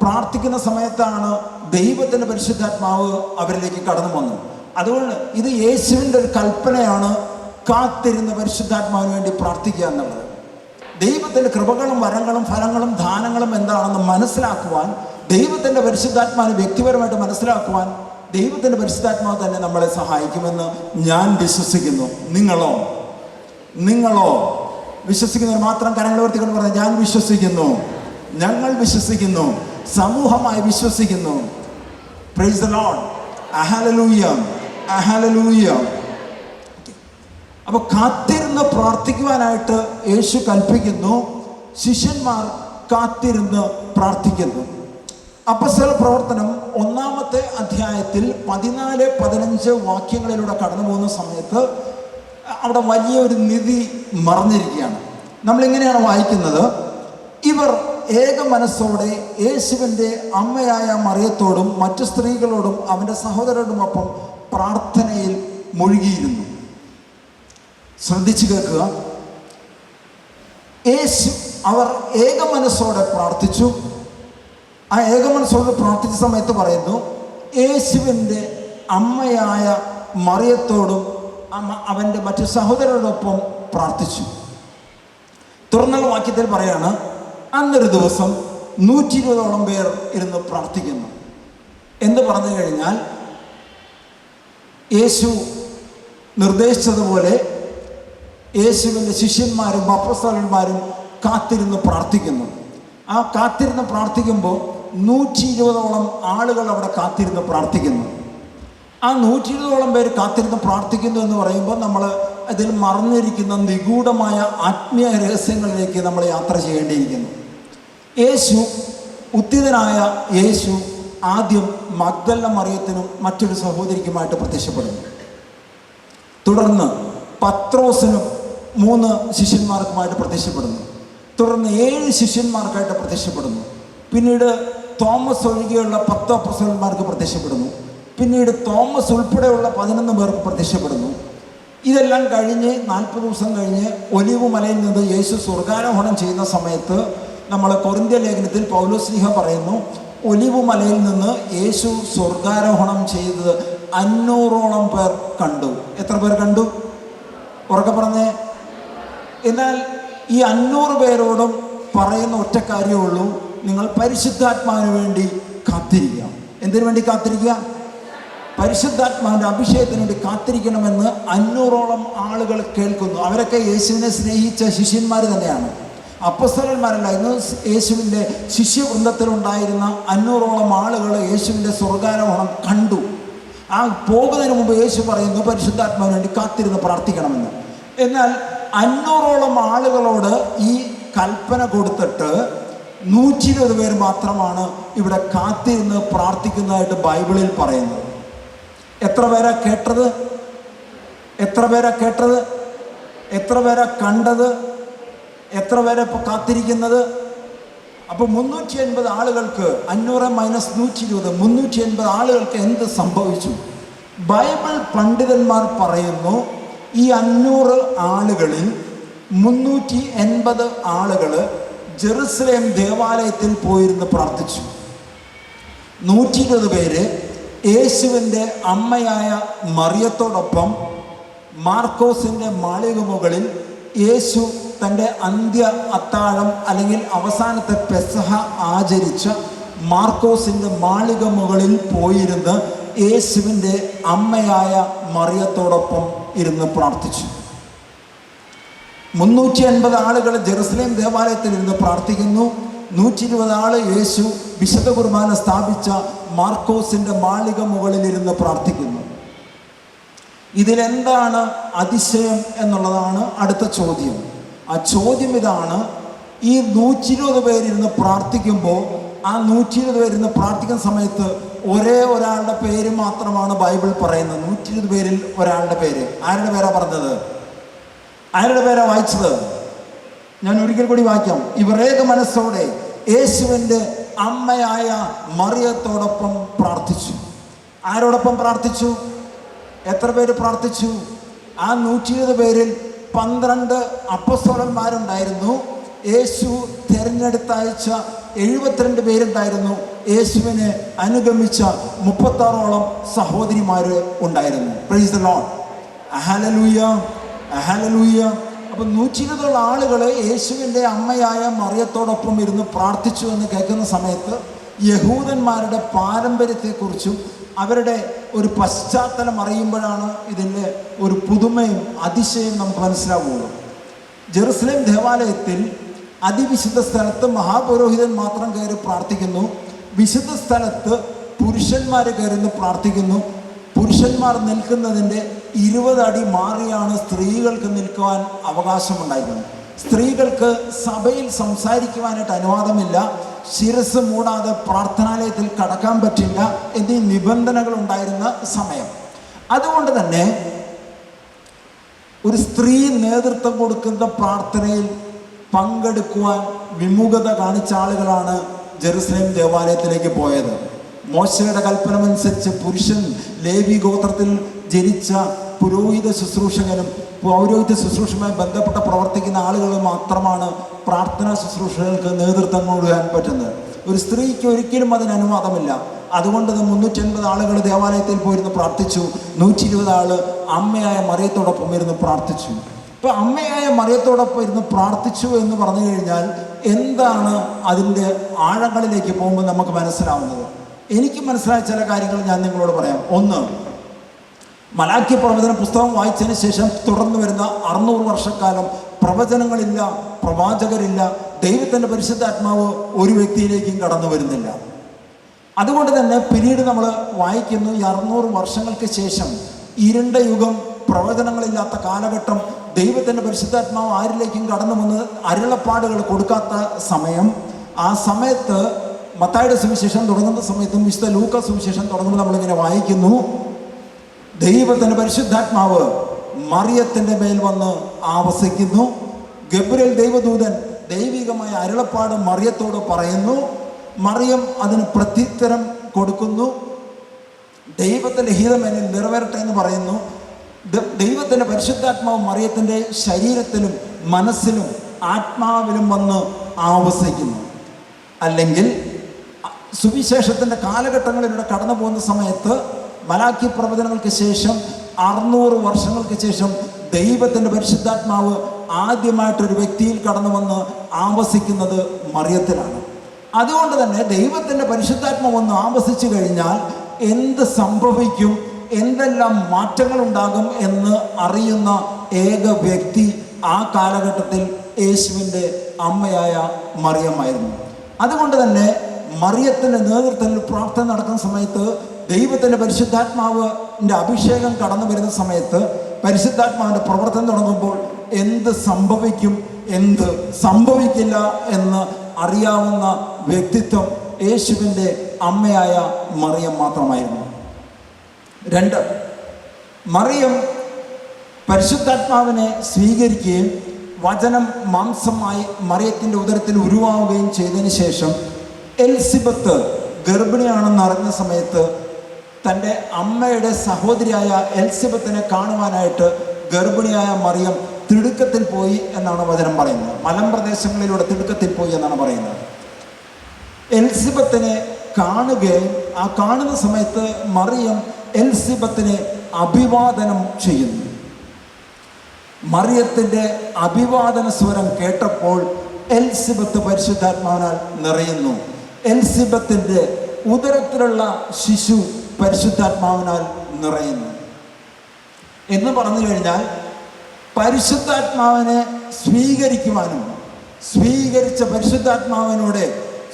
പ്രാർത്ഥിക്കുന്ന സമയത്താണ് ദൈവത്തിൻ്റെ പരിശുദ്ധാത്മാവ് അവരിലേക്ക് കടന്നു വന്നത്. അതുകൊണ്ട് ഇത് യേശുവിൻ്റെ ഒരു കൽപ്പനയാണ്, കാത്തിരുന്ന് പരിശുദ്ധാത്മാവിന് വേണ്ടി പ്രാർത്ഥിക്കുക എന്നുള്ളത്. ദൈവത്തിൻ്റെ കൃപകളും വരങ്ങളും ഫലങ്ങളും ദാനങ്ങളും എന്താണെന്ന് മനസ്സിലാക്കുവാൻ, ദൈവത്തിൻ്റെ പരിശുദ്ധാത്മാവിനെ വ്യക്തിപരമായിട്ട് മനസ്സിലാക്കുവാൻ ദൈവത്തിൻ്റെ പരിശുദ്ധാത്മാവ് തന്നെ നമ്മളെ സഹായിക്കുമെന്ന് ഞാൻ വിശ്വസിക്കുന്നു. നിങ്ങളോ വിശ്വസിക്കുന്നവർ മാത്രം കരങ്ങൾ ഉയർത്തിക്കൊണ്ട് പറഞ്ഞു, ഞാൻ വിശ്വസിക്കുന്നു, ഞങ്ങൾ വിശ്വസിക്കുന്നു, സമൂഹമായി വിശ്വസിക്കുന്നു. Price the lord. Hallelujah, hallelujah. അപ്പോൾ കാത്തിരുന്ന് പ്രാർത്ഥിക്കുവാനായിട്ട് യേശു കൽപ്പിക്കുന്നു. ശിഷ്യന്മാർ കാത്തിരുന്ന് പ്രാർത്ഥിക്കുന്നു. അപ്പോസ്തല പ്രവർത്തനം 1-ാമത്തെ അധ്യായത്തിൽ 14-15 വാക്യങ്ങളിലൂടെ കടന്നു പോകുന്ന സമയത്ത് അവിടെ വലിയൊരു നിധി മറഞ്ഞിരിക്കുകയാണ്. നമ്മളിങ്ങനെയാണ് വായിക്കുന്നത്, ഇവർ ഏക മനസ്സോടെ യേശുവിൻ്റെ അമ്മയായ മറിയത്തോടും മറ്റു സ്ത്രീകളോടും അവൻ്റെ സഹോദരരോടുമൊപ്പം പ്രാർത്ഥനയിൽ മുഴുകിയിരുന്നു. ശ്രദ്ധിച്ചു കേൾക്കുക. അവർ ഏക മനസ്സോടെ പ്രാർത്ഥിച്ചു. ആ ഏക മനസ്സോടെ പ്രാർത്ഥിച്ച സമയത്ത് പറയുന്നു, യേശുവിൻ്റെ അമ്മയായ മറിയത്തോടും അവൻ്റെ മറ്റു സഹോദരരോടൊപ്പം പ്രാർത്ഥിച്ചു. തുറന്നുള്ള വാക്യത്തിൽ പറയാണ്, അന്നൊരു ദിവസം 120ഓളം പേർ ഇരുന്ന് പ്രാർത്ഥിക്കുന്നു. എന്ന് പറഞ്ഞു കഴിഞ്ഞാൽ യേശു നിർദ്ദേശിച്ചതുപോലെ യേശുവിൻ്റെ ശിഷ്യന്മാരും അപ്പോസ്തലന്മാരും കാത്തിരുന്ന് പ്രാർത്ഥിക്കുന്നു. ആ കാത്തിരുന്ന് പ്രാർത്ഥിക്കുമ്പോൾ 120ഓളം ആളുകൾ അവിടെ കാത്തിരുന്ന് പ്രാർത്ഥിക്കുന്നു. ആ 120ഓളം പേര് കാത്തിരുന്ന് പ്രാർത്ഥിക്കുന്നു എന്ന് പറയുമ്പോൾ നമ്മൾ അതിൽ മറന്നിരിക്കുന്ന നിഗൂഢമായ ആത്മീയ രഹസ്യങ്ങളിലേക്ക് നമ്മൾ യാത്ര ചെയ്യേണ്ടിയിരിക്കുന്നു. യേശു, ഉത്തിതനായ യേശു ആദ്യം മഗ്ദല മറിയത്തിനും മറ്റൊരു സഹോദരിക്കുമായിട്ട് പ്രത്യക്ഷപ്പെടുന്നു. തുടർന്ന് പത്രോസിനും 3 ശിഷ്യന്മാർക്കുമായിട്ട് പ്രത്യക്ഷപ്പെടുന്നു. തുടർന്ന് 7 ശിഷ്യന്മാർക്കായിട്ട് പ്രത്യക്ഷപ്പെടുന്നു. പിന്നീട് തോമസ് ഒഴികെയുള്ള 10 അപ്പോസ്തലന്മാർക്ക് പ്രത്യക്ഷപ്പെടുന്നു. പിന്നീട് തോമസ് ഉൾപ്പെടെയുള്ള 11 പേർക്ക് പ്രത്യക്ഷപ്പെടുന്നു. ഇതെല്ലാം കഴിഞ്ഞ് 40 ദിവസം കഴിഞ്ഞ് ഒലിവ് മലയിൽ നിന്ന് യേശു സ്വർഗാരോഹണം ചെയ്യുന്ന സമയത്ത് നമ്മൾ കൊരിന്ത്യ ലേഖനത്തിൽ പൗലോസ്ലീഹ പറയുന്നു, ഒലിവ് മലയിൽ നിന്ന് യേശു സ്വർഗാരോഹണം ചെയ്തത് 500ഓളം പേർ കണ്ടു. എത്ര പേർ കണ്ടു? ഉറക്കെ പറഞ്ഞേ. എന്നാൽ ഈ 500 പേരോടും പറയുന്ന ഒറ്റ കാര്യമേ ഉള്ളൂ, നിങ്ങൾ പരിശുദ്ധാത്മാവിന് വേണ്ടി കാത്തിരിക്കുക. എന്തിനു വേണ്ടി കാത്തിരിക്കുക? പരിശുദ്ധാത്മാവിൻ്റെ അഭിഷേകത്തിന് വേണ്ടി കാത്തിരിക്കണമെന്ന് 500ഓളം ആളുകൾ കേൾക്കുന്നു. അവരൊക്കെ യേശുവിനെ സ്നേഹിച്ച ശിഷ്യന്മാർ തന്നെയാണ്, അപ്പോസ്തലന്മാരല്ല. ഇന്ന് യേശുവിൻ്റെ ശിഷ്യവൃന്ദത്തിലുണ്ടായിരുന്ന 500ഓളം ആളുകൾ യേശുവിൻ്റെ സ്വർഗാരോഹണം കണ്ടു. ആ പോകുന്നതിന് മുമ്പ് യേശു പറയുന്നു പരിശുദ്ധാത്മാവിന് വേണ്ടി കാത്തിരുന്ന് പ്രാർത്ഥിക്കണമെന്ന്. എന്നാൽ 500ഓളം ആളുകളോട് ഈ കൽപ്പന കൊടുത്തിട്ട് 120 പേർ മാത്രമാണ് ഇവിടെ കാത്തിരുന്ന് പ്രാർത്ഥിക്കുന്നതായിട്ട് ബൈബിളിൽ പറയുന്നത്. എത്ര പേരാ കേട്ടത്? എത്ര പേരാ കേട്ടത്? എത്ര പേരാ കണ്ടത്? എത്ര പേരെ ഇപ്പോൾ കാത്തിരിക്കുന്നത്? അപ്പോൾ 380 ആളുകൾക്ക് 500 മൈനസ് 120 380 ആളുകൾക്ക് എന്ത് സംഭവിച്ചു? ബൈബിൾ പണ്ഡിതന്മാർ പറയുന്നു, ഈ 500 ആളുകളിൽ 380 ആളുകൾ ജെറുസലേം ദേവാലയത്തിൽ പോയിരുന്ന് പ്രാർത്ഥിച്ചു. 120 പേര് യേശുവിൻ്റെ അമ്മയായ മറിയത്തോടൊപ്പം മാർക്കോസിൻ്റെ മാളിക മുകളിൽ യേശു തൻ്റെ അന്ത്യ അത്താഴം അല്ലെങ്കിൽ അവസാനത്തെ പെസഹ ആചരിച്ച മാർക്കോസിൻ്റെ മാളിക മുകളിൽ പോയിരുന്ന് യേശുവിൻ്റെ അമ്മയായ മറിയത്തോടൊപ്പം ഇരുന്ന് പ്രാർത്ഥിച്ചു. 380 ആളുകൾ ജെറുസലേം ദേവാലയത്തിൽ ഇരുന്ന് പ്രാർത്ഥിക്കുന്നു. 120 ആള് യേശു വിശുദ്ധ കുർബാന സ്ഥാപിച്ച മാർക്കോസിൻ്റെ മാളിക മുകളിൽ ഇരുന്ന് പ്രാർത്ഥിക്കുന്നു. ഇതിലെന്താണ് അതിശയം എന്നുള്ളതാണ് അടുത്ത ചോദ്യം. ആ ചോദ്യം ഇതാണ്, ഈ 120 പേരിരുന്ന് പ്രാർത്ഥിക്കുമ്പോൾ ആ 120 പേരിരുന്ന് പ്രാർത്ഥിക്കുന്ന സമയത്ത് ഒരേ ഒരാളുടെ പേര് മാത്രമാണ് ബൈബിൾ പറയുന്നത്. 120 പേരിൽ ഒരാളുടെ പേര്. ആരുടെ പേരാ പറഞ്ഞത്? ആരുടെ പേരാ വായിച്ചത്? ഞാൻ ഒരിക്കൽ കൂടി വായിക്കാം. ഇവർ ഏക മനസ്സോടെ യേശുവിൻ്റെ അമ്മയായ മറിയത്തോടൊപ്പം പ്രാർത്ഥിച്ചു. ആരോടൊപ്പം പ്രാർത്ഥിച്ചു? എത്ര പേര് പ്രാർത്ഥിച്ചു? ആ 120 പേരിൽ 12 അപ്പോസ്തലന്മാരുണ്ടായിരുന്നു. യേശു തിരഞ്ഞെടുത്തയച്ച 72 പേരുണ്ടായിരുന്നു. യേശുവിനെ അനുഗമിച്ച 36ഓളം സഹോദരിമാർ ഉണ്ടായിരുന്നു. Price the lord. Hallelujah, hallelujah. അപ്പം 120 ആളുകൾ യേശുവിൻ്റെ അമ്മയായ മറിയത്തോടൊപ്പം ഇരുന്ന് പ്രാർത്ഥിച്ചു എന്ന് കേൾക്കുന്ന സമയത്ത് യഹൂദന്മാരുടെ പാരമ്പര്യത്തെക്കുറിച്ചും അവരുടെ ഒരു പശ്ചാത്തലം അറിയുമ്പോഴാണ് ഇതിൻ്റെ ഒരു പുതുമയും അതിശയം നമുക്ക് മനസ്സിലാവുകയുള്ളൂ. ജെറുസലേം ദേവാലയത്തിൽ അതിവിശുദ്ധ സ്ഥലത്ത് മഹാപുരോഹിതൻ മാത്രം കയറി പ്രാർത്ഥിക്കുന്നു. വിശുദ്ധ സ്ഥലത്ത് പുരുഷന്മാർ കയറുന്നു പ്രാർത്ഥിക്കുന്നു. പുരുഷന്മാർ നിൽക്കുന്നതിൻ്റെ 20 അടി മാറിയാണ് സ്ത്രീകൾക്ക് നിൽക്കുവാൻ അവകാശമുണ്ടായിരുന്നത്. സ്ത്രീകൾക്ക് സഭയിൽ സംസാരിക്കുവാനായിട്ട് അനുവാദമില്ല. ശിരസ് മൂടാതെ പ്രാർത്ഥനാലയത്തിൽ കടക്കാൻ പറ്റില്ല എന്നീ നിബന്ധനകൾ ഉണ്ടായിരുന്ന സമയം. അതുകൊണ്ട് തന്നെ ഒരു സ്ത്രീ നേതൃത്വം കൊടുക്കുന്ന പ്രാർത്ഥനയിൽ പങ്കെടുക്കുവാൻ വിമുഖത കാണിച്ച ആളുകളാണ് ജെറുസലേം ദേവാലയത്തിലേക്ക് പോയത്. മോശയുടെ കൽപ്പനമനുസരിച്ച് പുരുഷൻ ലേവി ഗോത്രത്തിൽ ജനിച്ച പുരോഹിത ശുശ്രൂഷകനും പൗരോഹിത്യ ശുശ്രൂഷയുമായി ബന്ധപ്പെട്ട് പ്രവർത്തിക്കുന്ന ആളുകൾ മാത്രമാണ് പ്രാർത്ഥനാ ശുശ്രൂഷകൾക്ക് നേതൃത്വം കൊടുക്കാൻ പറ്റുന്നത്. ഒരു സ്ത്രീക്ക് ഒരിക്കലും അതിന് അനുവാദമില്ല. അതുകൊണ്ട് 380 ആളുകൾ ദേവാലയത്തിൽ പോയിരുന്ന് പ്രാർത്ഥിച്ചു. 120 ആള് അമ്മയായ മറിയത്തോടൊപ്പം ഇരുന്ന് പ്രാർത്ഥിച്ചു. ഇപ്പം അമ്മയായ മറിയത്തോടൊപ്പം ഇരുന്ന് പ്രാർത്ഥിച്ചു എന്ന് പറഞ്ഞു കഴിഞ്ഞാൽ എന്താണ് അതിൻ്റെ ആഴങ്ങളിലേക്ക് പോകുമ്പോൾ നമുക്ക് മനസ്സിലാവുന്നത്? എനിക്ക് മനസ്സിലായ ചില കാര്യങ്ങൾ ഞാൻ നിങ്ങളോട് പറയാം. ഒന്ന്, മലാക്കി പ്രവചന പുസ്തകം വായിച്ചതിന് ശേഷം തുടർന്ന് വരുന്ന 600 വർഷക്കാലം പ്രവചനങ്ങളില്ല, പ്രവാചകരില്ല, ദൈവത്തിൻ്റെ പരിശുദ്ധാത്മാവ് ഒരു വ്യക്തിയിലേക്കും കടന്നു വരുന്നില്ല. അതുകൊണ്ട് തന്നെ പിന്നീട് നമ്മൾ വായിക്കുന്നു, ഈ 600 വർഷങ്ങൾക്ക് ശേഷം ഇരുണ്ട യുഗം, പ്രവചനങ്ങളില്ലാത്ത കാലഘട്ടം, ദൈവത്തിൻ്റെ പരിശുദ്ധാത്മാവ് ആരിലേക്കും കടന്നു വന്ന് അരുളപ്പാടുകൾ കൊടുക്കാത്ത സമയം. ആ സമയത്ത് മത്തായിയുടെ സുവിശേഷം തുടങ്ങുന്ന സമയത്തും വിശുദ്ധ ലൂക്കാ സുവിശേഷം തുടങ്ങുമ്പോൾ നമ്മളിങ്ങനെ വായിക്കുന്നു, ദൈവത്തിൻ്റെ പരിശുദ്ധാത്മാവ് മറിയത്തിൻ്റെ മേൽ വന്ന് ആവസിക്കുന്നു. ഗബ്രിയേൽ ദൈവദൂതൻ ദൈവികമായ അരുളപ്പാട് മറിയത്തോട് പറയുന്നു. മറിയം അതിന് പ്രത്യുത്തരം കൊടുക്കുന്നു. ദൈവത്തിൻ്റെ ഹിതം എന്നിൽ നിറവേറട്ടെ എന്ന് പറയുന്നു. ദൈവത്തിൻ്റെ പരിശുദ്ധാത്മാവ് മറിയത്തിൻ്റെ ശരീരത്തിലും മനസ്സിലും ആത്മാവിലും വന്ന് ആവസിക്കുന്നു. അല്ലെങ്കിൽ സുവിശേഷത്തിൻ്റെ കാലഘട്ടങ്ങളിലൂടെ കടന്നു പോകുന്ന സമയത്ത് മലാക്കി പ്രവചനങ്ങൾക്ക് ശേഷം 600 വർഷങ്ങൾക്ക് ശേഷം ദൈവത്തിൻ്റെ പരിശുദ്ധാത്മാവ് ആദ്യമായിട്ടൊരു വ്യക്തിയിൽ കടന്നു വന്ന് ആവസിക്കുന്നത് മറിയത്തിലാണ്. അതുകൊണ്ട് തന്നെ ദൈവത്തിൻ്റെ പരിശുദ്ധാത്മാവ് വന്ന് ആവസിച്ചു കഴിഞ്ഞാൽ എന്ത് സംഭവിക്കും, എന്തെല്ലാം മാറ്റങ്ങൾ ഉണ്ടാകും എന്ന് അറിയുന്ന ഏക വ്യക്തി ആ കാലഘട്ടത്തിൽ യേശുവിൻ്റെ അമ്മയായ മറിയമായിരുന്നു. അതുകൊണ്ട് തന്നെ മറിയത്തിൻ്റെ നേതൃത്വത്തിൽ പ്രാർത്ഥന നടക്കുന്ന സമയത്ത് ദൈവത്തിൻ്റെ പരിശുദ്ധാത്മാവിൻ്റെ അഭിഷേകം കടന്നു വരുന്ന സമയത്ത് പരിശുദ്ധാത്മാവിൻ്റെ പ്രവർത്തനം തുടങ്ങുമ്പോൾ എന്ത് സംഭവിക്കും, എന്ത് സംഭവിക്കില്ല എന്ന് അറിയാവുന്ന വ്യക്തിത്വം യേശുവിൻ്റെ അമ്മയായ മറിയം മാത്രമായിരുന്നു. 2, മറിയം പരിശുദ്ധാത്മാവിനെ സ്വീകരിക്കുകയും വചനം മാംസമായി മറിയത്തിൻ്റെ ഉദരത്തിൽ ഉരുവാവുകയും ചെയ്തതിന് ശേഷം എലിസബത്ത് ഗർഭിണിയാണെന്ന് അറിഞ്ഞ സമയത്ത് തൻ്റെ അമ്മയുടെ സഹോദരിയായ എലിസബത്തിനെ കാണുവാനായിട്ട് ഗർഭിണിയായ മറിയം തിടുക്കത്തിൽ പോയി എന്നാണ് വചനം പറയുന്നത്. മലമ്പ്രദേശങ്ങളിലൂടെ തിടുക്കത്തിൽ പോയി എന്നാണ് പറയുന്നത്. എലിസബത്തിനെ കാണുകയും ആ കാണുന്ന സമയത്ത് മറിയം എലിസബത്തിനെ അഭിവാദനം ചെയ്യുന്നു. മറിയത്തിൻ്റെ അഭിവാദന സ്വരം കേട്ടപ്പോൾ എലിസബത്ത് പരിശുദ്ധാത്മാവിനാൽ നിറയുന്നു. എലിസബത്തിൻ്റെ ഉദരത്തിലുള്ള ശിശു പരിശുദ്ധാത്മാവിനാൽ നിറയുന്നു എന്ന് പറഞ്ഞു കഴിഞ്ഞാൽ പരിശുദ്ധാത്മാവിനെ സ്വീകരിക്കുവാനും സ്വീകരിച്ച പരിശുദ്ധാത്മാവിനൂടെ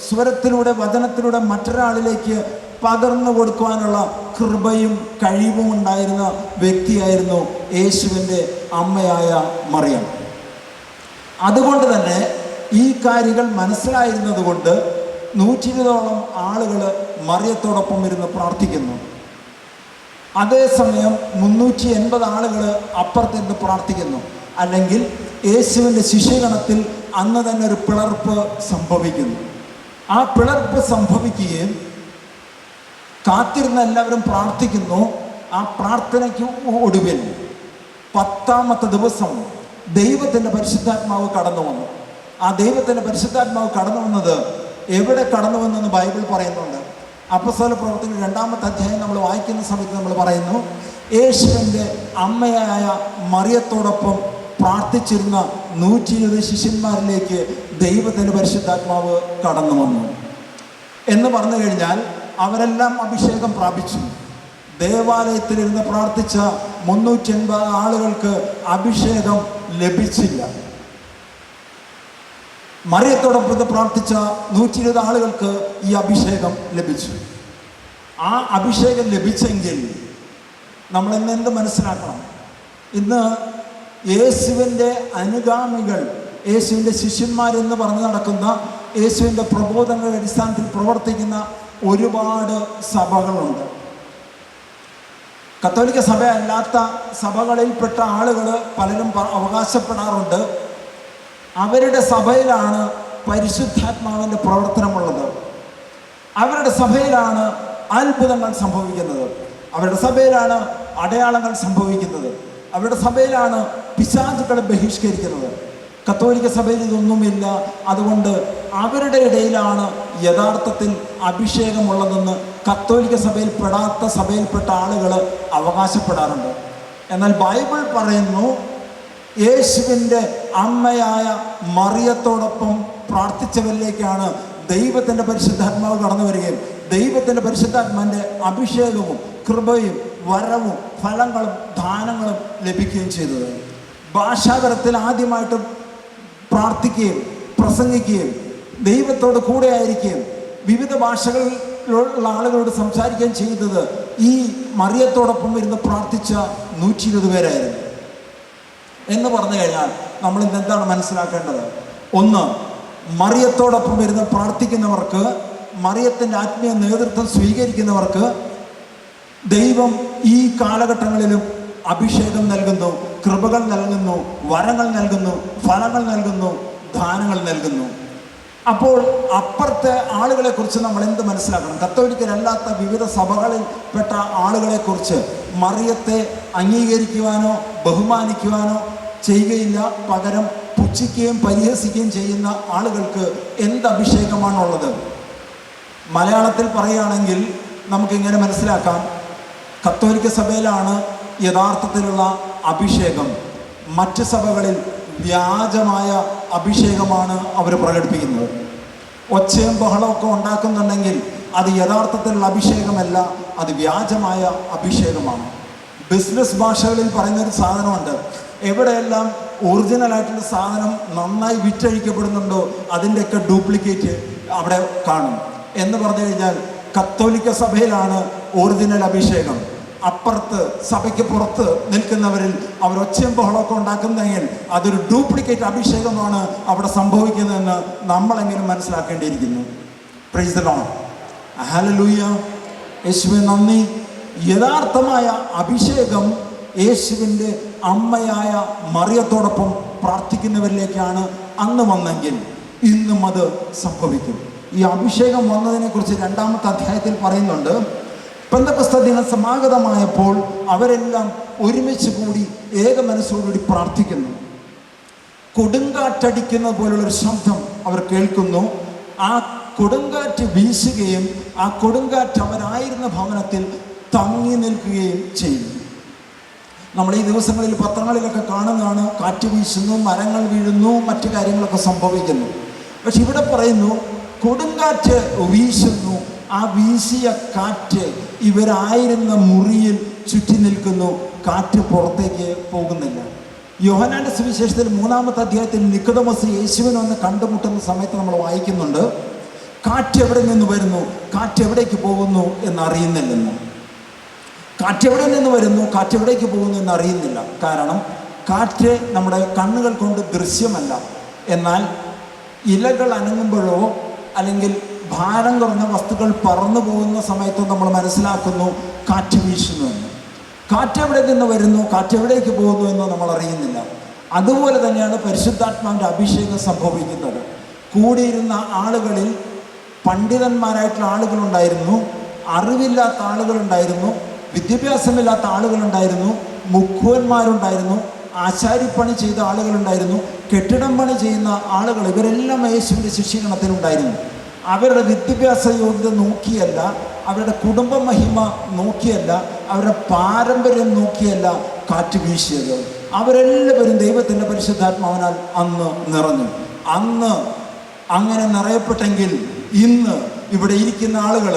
സ്വരത്തിലൂടെ വചനത്തിലൂടെ മറ്റൊരാളിലേക്ക് പകർന്നു കൊടുക്കുവാനുള്ള കൃപയും കഴിവും ഉണ്ടായിരുന്ന വ്യക്തിയായിരുന്നു യേശുവിൻ്റെ അമ്മയായ മറിയം. അതുകൊണ്ട് തന്നെ ഈ കാര്യങ്ങൾ മനസ്സിലായിരുന്നത് കൊണ്ട് 120ഓളം ആളുകൾ മറിയത്തോടൊപ്പം ഇരുന്ന് പ്രാർത്ഥിക്കുന്നു. അതേസമയം 380 ആളുകൾ അപ്പുറത്തിരുന്ന് പ്രാർത്ഥിക്കുന്നു. അല്ലെങ്കിൽ യേശുവിൻ്റെ ശിഷ്യഗണത്തിൽ അന്ന് തന്നെ ഒരു പിളർപ്പ് സംഭവിക്കുന്നു. ആ പിളർപ്പ് സംഭവിക്കുകയും കാത്തിരുന്ന എല്ലാവരും പ്രാർത്ഥിക്കുന്നു. ആ പ്രാർത്ഥനയ്ക്ക് ഒടുവിൽ 10ാമത്തെ ദിവസം ദൈവത്തിൻ്റെ പരിശുദ്ധാത്മാവ് കടന്നു വന്നു. ആ ദൈവത്തിൻ്റെ പരിശുദ്ധാത്മാവ് കടന്നു വന്നത് എവിടെ കടന്നു വന്നെന്ന് ബൈബിൾ പറയുന്നുണ്ട്. അപ്പോസ്തല പ്രവർത്തനം 2-ാമത്തെ അധ്യായം നമ്മൾ വായിക്കുന്ന സമയത്ത് നമ്മൾ പറയുന്നു, യേശുവിൻ്റെ അമ്മയായ മറിയത്തോടൊപ്പം പ്രാർത്ഥിച്ചിരുന്ന 120 ശിഷ്യന്മാരിലേക്ക് ദൈവത്തിൻ്റെ പരിശുദ്ധാത്മാവ് കടന്നു വന്നു എന്ന് പറഞ്ഞു കഴിഞ്ഞാൽ അവരെല്ലാം അഭിഷേകം പ്രാപിച്ചു. ദേവാലയത്തിലിരുന്ന് പ്രാർത്ഥിച്ച 380 ആളുകൾക്ക് അഭിഷേകം ലഭിച്ചില്ല. മറിയത്തോടൊപ്പം പ്രാർത്ഥിച്ച 120 ആളുകൾക്ക് ഈ അഭിഷേകം ലഭിച്ചു. ആ അഭിഷേകം ലഭിച്ചെങ്കിൽ നമ്മൾ ഇന്ന് എന്ത് മനസ്സിലാക്കണം? ഇന്ന് യേശുവിൻ്റെ അനുഗാമികൾ, യേശുവിൻ്റെ ശിഷ്യന്മാരെന്ന് പറഞ്ഞു നടക്കുന്ന, യേശുവിൻ്റെ പ്രബോധനങ്ങളുടെ അടിസ്ഥാനത്തിൽ പ്രവർത്തിക്കുന്ന ഒരുപാട് സഭകളുണ്ട്. കത്തോലിക്ക സഭയല്ലാത്ത സഭകളിൽപ്പെട്ട ആളുകൾ പലരും അവകാശപ്പെടാറുണ്ട് അവരുടെ സഭയിലാണ് പരിശുദ്ധാത്മാവിൻ്റെ പ്രവർത്തനമുള്ളത്, അവരുടെ സഭയിലാണ് അത്ഭുതങ്ങൾ സംഭവിക്കുന്നത്, അവരുടെ സഭയിലാണ് അടയാളങ്ങൾ സംഭവിക്കുന്നത്, അവരുടെ സഭയിലാണ് പിശാചുക്കളെ ബഹിഷ്കരിക്കുന്നത്. കത്തോലിക്ക സഭയിൽ ഇതൊന്നുമില്ല. അതുകൊണ്ട് അവരുടെ ഇടയിലാണ് യഥാർത്ഥത്തിൽ അഭിഷേകമുള്ളതെന്ന് കത്തോലിക്ക സഭയിൽപ്പെട്ട ആളുകൾ അവകാശപ്പെടാറുണ്ട്. എന്നാൽ ബൈബിൾ പറയുന്നു യേശുവിൻ്റെ അമ്മയായ മറിയത്തോടൊപ്പം പ്രാർത്ഥിച്ചവരിലേക്കാണ് ദൈവത്തിൻ്റെ പരിശുദ്ധാത്മാവ് കടന്നു വരികയും ദൈവത്തിൻ്റെ പരിശുദ്ധാത്മാവിൻ്റെ അഭിഷേകവും കൃപയും വരവും ഫലങ്ങളും ദാനങ്ങളും ലഭിക്കുകയും ചെയ്തത്. ഭാഷാതലത്തിൽ ആദ്യമായിട്ട് പ്രാർത്ഥിക്കുകയും പ്രസംഗിക്കുകയും ദൈവത്തോട് കൂടെ ആയിരിക്കുകയും വിവിധ ഭാഷകളിലുള്ള ആളുകളോട് സംസാരിക്കുകയും ചെയ്തത് ഈ മറിയത്തോടൊപ്പം ഇരുന്ന് പ്രാർത്ഥിച്ച 120 പേരായിരുന്നു. എന്ന് പറഞ്ഞു കഴിഞ്ഞാൽ നമ്മൾ ഇന്ന് എന്താണ് മനസ്സിലാക്കേണ്ടത്? ഒന്ന്, മറിയത്തോടൊപ്പം ഇരുന്ന് പ്രാർത്ഥിക്കുന്നവർക്ക്, മറിയത്തിൻ്റെ ആത്മീയ നേതൃത്വം സ്വീകരിക്കുന്നവർക്ക് ദൈവം ഈ കാലഘട്ടങ്ങളിലും അഭിഷേകം നൽകുന്നു, കൃപകൾ നൽകുന്നു, വരങ്ങൾ നൽകുന്നു, ഫലങ്ങൾ നൽകുന്നു, ദാനങ്ങൾ നൽകുന്നു. അപ്പോൾ അപ്പുറത്തെ ആളുകളെക്കുറിച്ച് നമ്മൾ എന്ത് മനസ്സിലാക്കണം? കത്തോലിക്കരല്ലാത്ത വിവിധ സഭകളിൽ പെട്ട ആളുകളെക്കുറിച്ച് മറിയത്തെ അംഗീകരിക്കുവാനോ ബഹുമാനിക്കുവാനോ ചെയ്യുകയില്ല. പകരം പുച്ഛിക്കുകയും പരിഹസിക്കുകയും ചെയ്യുന്ന ആളുകൾക്ക് എന്ത് അഭിഷേകമാണുള്ളത്? മലയാളത്തിൽ പറയുകയാണെങ്കിൽ നമുക്കിങ്ങനെ മനസ്സിലാക്കാം, കത്തോലിക്ക സഭയിലാണ് യഥാർത്ഥത്തിലുള്ള അഭിഷേകം. മറ്റ് സഭകളിൽ വ്യാജമായ അഭിഷേകമാണ് അവർ പ്രകടിപ്പിക്കുന്നത്. ഒച്ചയും ബഹളമൊക്കെ ഉണ്ടാക്കുന്നുണ്ടെങ്കിൽ അത് യഥാർത്ഥത്തിലുള്ള അഭിഷേകമല്ല, അത് വ്യാജമായ അഭിഷേകമാണ്. ബിസിനസ് ഭാഷകളിൽ പറയുന്നൊരു സാധനമുണ്ട്, എവിടെയെല്ലാം ഒറിജിനലായിട്ടുള്ള സാധനം നന്നായി വിറ്റഴിക്കപ്പെടുന്നുണ്ടോ അതിൻ്റെയൊക്കെ ഡ്യൂപ്ലിക്കേറ്റ് അവിടെ കാണും. എന്ന് പറഞ്ഞു കഴിഞ്ഞാൽ കത്തോലിക്ക സഭയിലാണ് ഒറിജിനൽ അഭിഷേകം. അപ്പുറത്ത് സഭയ്ക്ക് പുറത്ത് നിൽക്കുന്നവരിൽ അവർ ഒച്ചയും ബഹളമൊക്കെ ഉണ്ടാക്കുന്നെങ്കിൽ അതൊരു ഡ്യൂപ്ലിക്കേറ്റ് അഭിഷേകമാണ് അവിടെ സംഭവിക്കുന്നതെന്ന് നമ്മളെങ്കിലും മനസ്സിലാക്കേണ്ടിയിരിക്കുന്നു. പ്രൈസ് ദി ലോർഡ്, ഹല്ലേലൂയ, യേശുവേ നന്ദി. യഥാർത്ഥമായ അഭിഷേകം യേശുവിൻ്റെ അമ്മയായ മറിയത്തോടൊപ്പം പ്രാർത്ഥിക്കുന്നവരിലേക്കാണ് അന്ന് വന്നെങ്കിൽ ഇന്നും അത് സംഭവിക്കും. ഈ അഭിഷേകം വന്നതിനെക്കുറിച്ച് 2-ാമത്തെ അധ്യായത്തിൽ പറയുന്നുണ്ട്. പെന്തക്കോസ്ത് ദിനം സമാഗതമായപ്പോൾ അവരെല്ലാം ഒരുമിച്ച് കൂടി ഏക മനസ്സോടുകൂടി പ്രാർത്ഥിക്കുന്നു. കൊടുങ്കാറ്റടിക്കുന്ന പോലുള്ളൊരു ശബ്ദം അവർ കേൾക്കുന്നു. ആ കൊടുങ്കാറ്റ് വീശുകയും ആ കൊടുങ്കാറ്റ് അവരായിരുന്ന ഭവനത്തിൽ തങ്ങി നിൽക്കുകയും ചെയ്യും. നമ്മൾ ഈ ദിവസങ്ങളിൽ പത്രങ്ങളിലൊക്കെ കാണുന്നതാണ്, കാറ്റ് വീശുന്നു, മരങ്ങൾ വീഴുന്നു, മറ്റു കാര്യങ്ങളൊക്കെ സംഭവിക്കുന്നു. പക്ഷെ ഇവിടെ പറയുന്നു കൊടുങ്കാറ്റ് വീശുന്നു, ആ വീശിയ കാറ്റ് ഇവരായിരുന്ന മുറിയിൽ ചുറ്റി നിൽക്കുന്നു, കാറ്റ് പുറത്തേക്ക് പോകുന്നില്ല. യോഹന്നാന്റെ സുവിശേഷത്തിൽ 3-ാമത്തെ അധ്യായത്തിൽ നിക്കോദെമോസ് യേശുവിനെ ഒന്ന് കണ്ടുമുട്ടുന്ന സമയത്ത് നമ്മൾ വായിക്കുന്നുണ്ട്, കാറ്റ് എവിടെ നിന്ന് വരുന്നു, കാറ്റ് എവിടേക്ക് പോകുന്നു എന്നറിയുന്നില്ലെന്ന്. കാറ്റ് എവിടെ നിന്ന് വരുന്നു, കാറ്റ് എവിടേക്ക് പോകുന്നു എന്നറിയുന്നില്ല. കാരണം കാറ്റ് നമ്മുടെ കണ്ണുകൾ കൊണ്ട് ദൃശ്യമല്ല. എന്നാൽ ഇലകൾ അനങ്ങുമ്പോഴോ അല്ലെങ്കിൽ ഭാരം കുറഞ്ഞ വസ്തുക്കൾ പറന്നു പോകുന്ന സമയത്തും നമ്മൾ മനസ്സിലാക്കുന്നു കാറ്റ് വീശുന്നു എന്ന്. കാറ്റ് എവിടെ നിന്ന് വരുന്നു, കാറ്റ് എവിടേക്ക് പോകുന്നു എന്ന് നമ്മൾ അറിയുന്നില്ല. അതുപോലെ തന്നെയാണ് പരിശുദ്ധാത്മാവിൻ്റെ അഭിഷേകം സംഭവിക്കുന്നത്. കൂടിയിരുന്ന ആളുകളിൽ പണ്ഡിതന്മാരായിട്ടുള്ള ആളുകളുണ്ടായിരുന്നു, അറിവില്ലാത്ത ആളുകളുണ്ടായിരുന്നു, വിദ്യാഭ്യാസമില്ലാത്ത ആളുകളുണ്ടായിരുന്നു, മുക്കുവന്മാരുണ്ടായിരുന്നു, ആശാരിപ്പണി ചെയ്ത ആളുകളുണ്ടായിരുന്നു, കെട്ടിടം പണി ചെയ്യുന്ന ആളുകൾ. ഇവരെല്ലാം യേശുവിൻ്റെ ശിഷ്യഗണത്തിലുണ്ടായിരുന്നു. അവരുടെ വിദ്യാഭ്യാസ യോഗ്യത നോക്കിയല്ല, അവരുടെ കുടുംബ മഹിമ നോക്കിയല്ല, അവരുടെ പാരമ്പര്യം നോക്കിയല്ല കാറ്റ് വീശിയത്. അവരെല്ലാവരും ദൈവത്തിൻ്റെ പരിശുദ്ധാത്മാവിനാൽ അന്ന് നിറഞ്ഞു. അന്ന് അങ്ങനെ നിറയപ്പെട്ടെങ്കിൽ ഇന്ന് ഇവിടെ ഇരിക്കുന്ന ആളുകൾ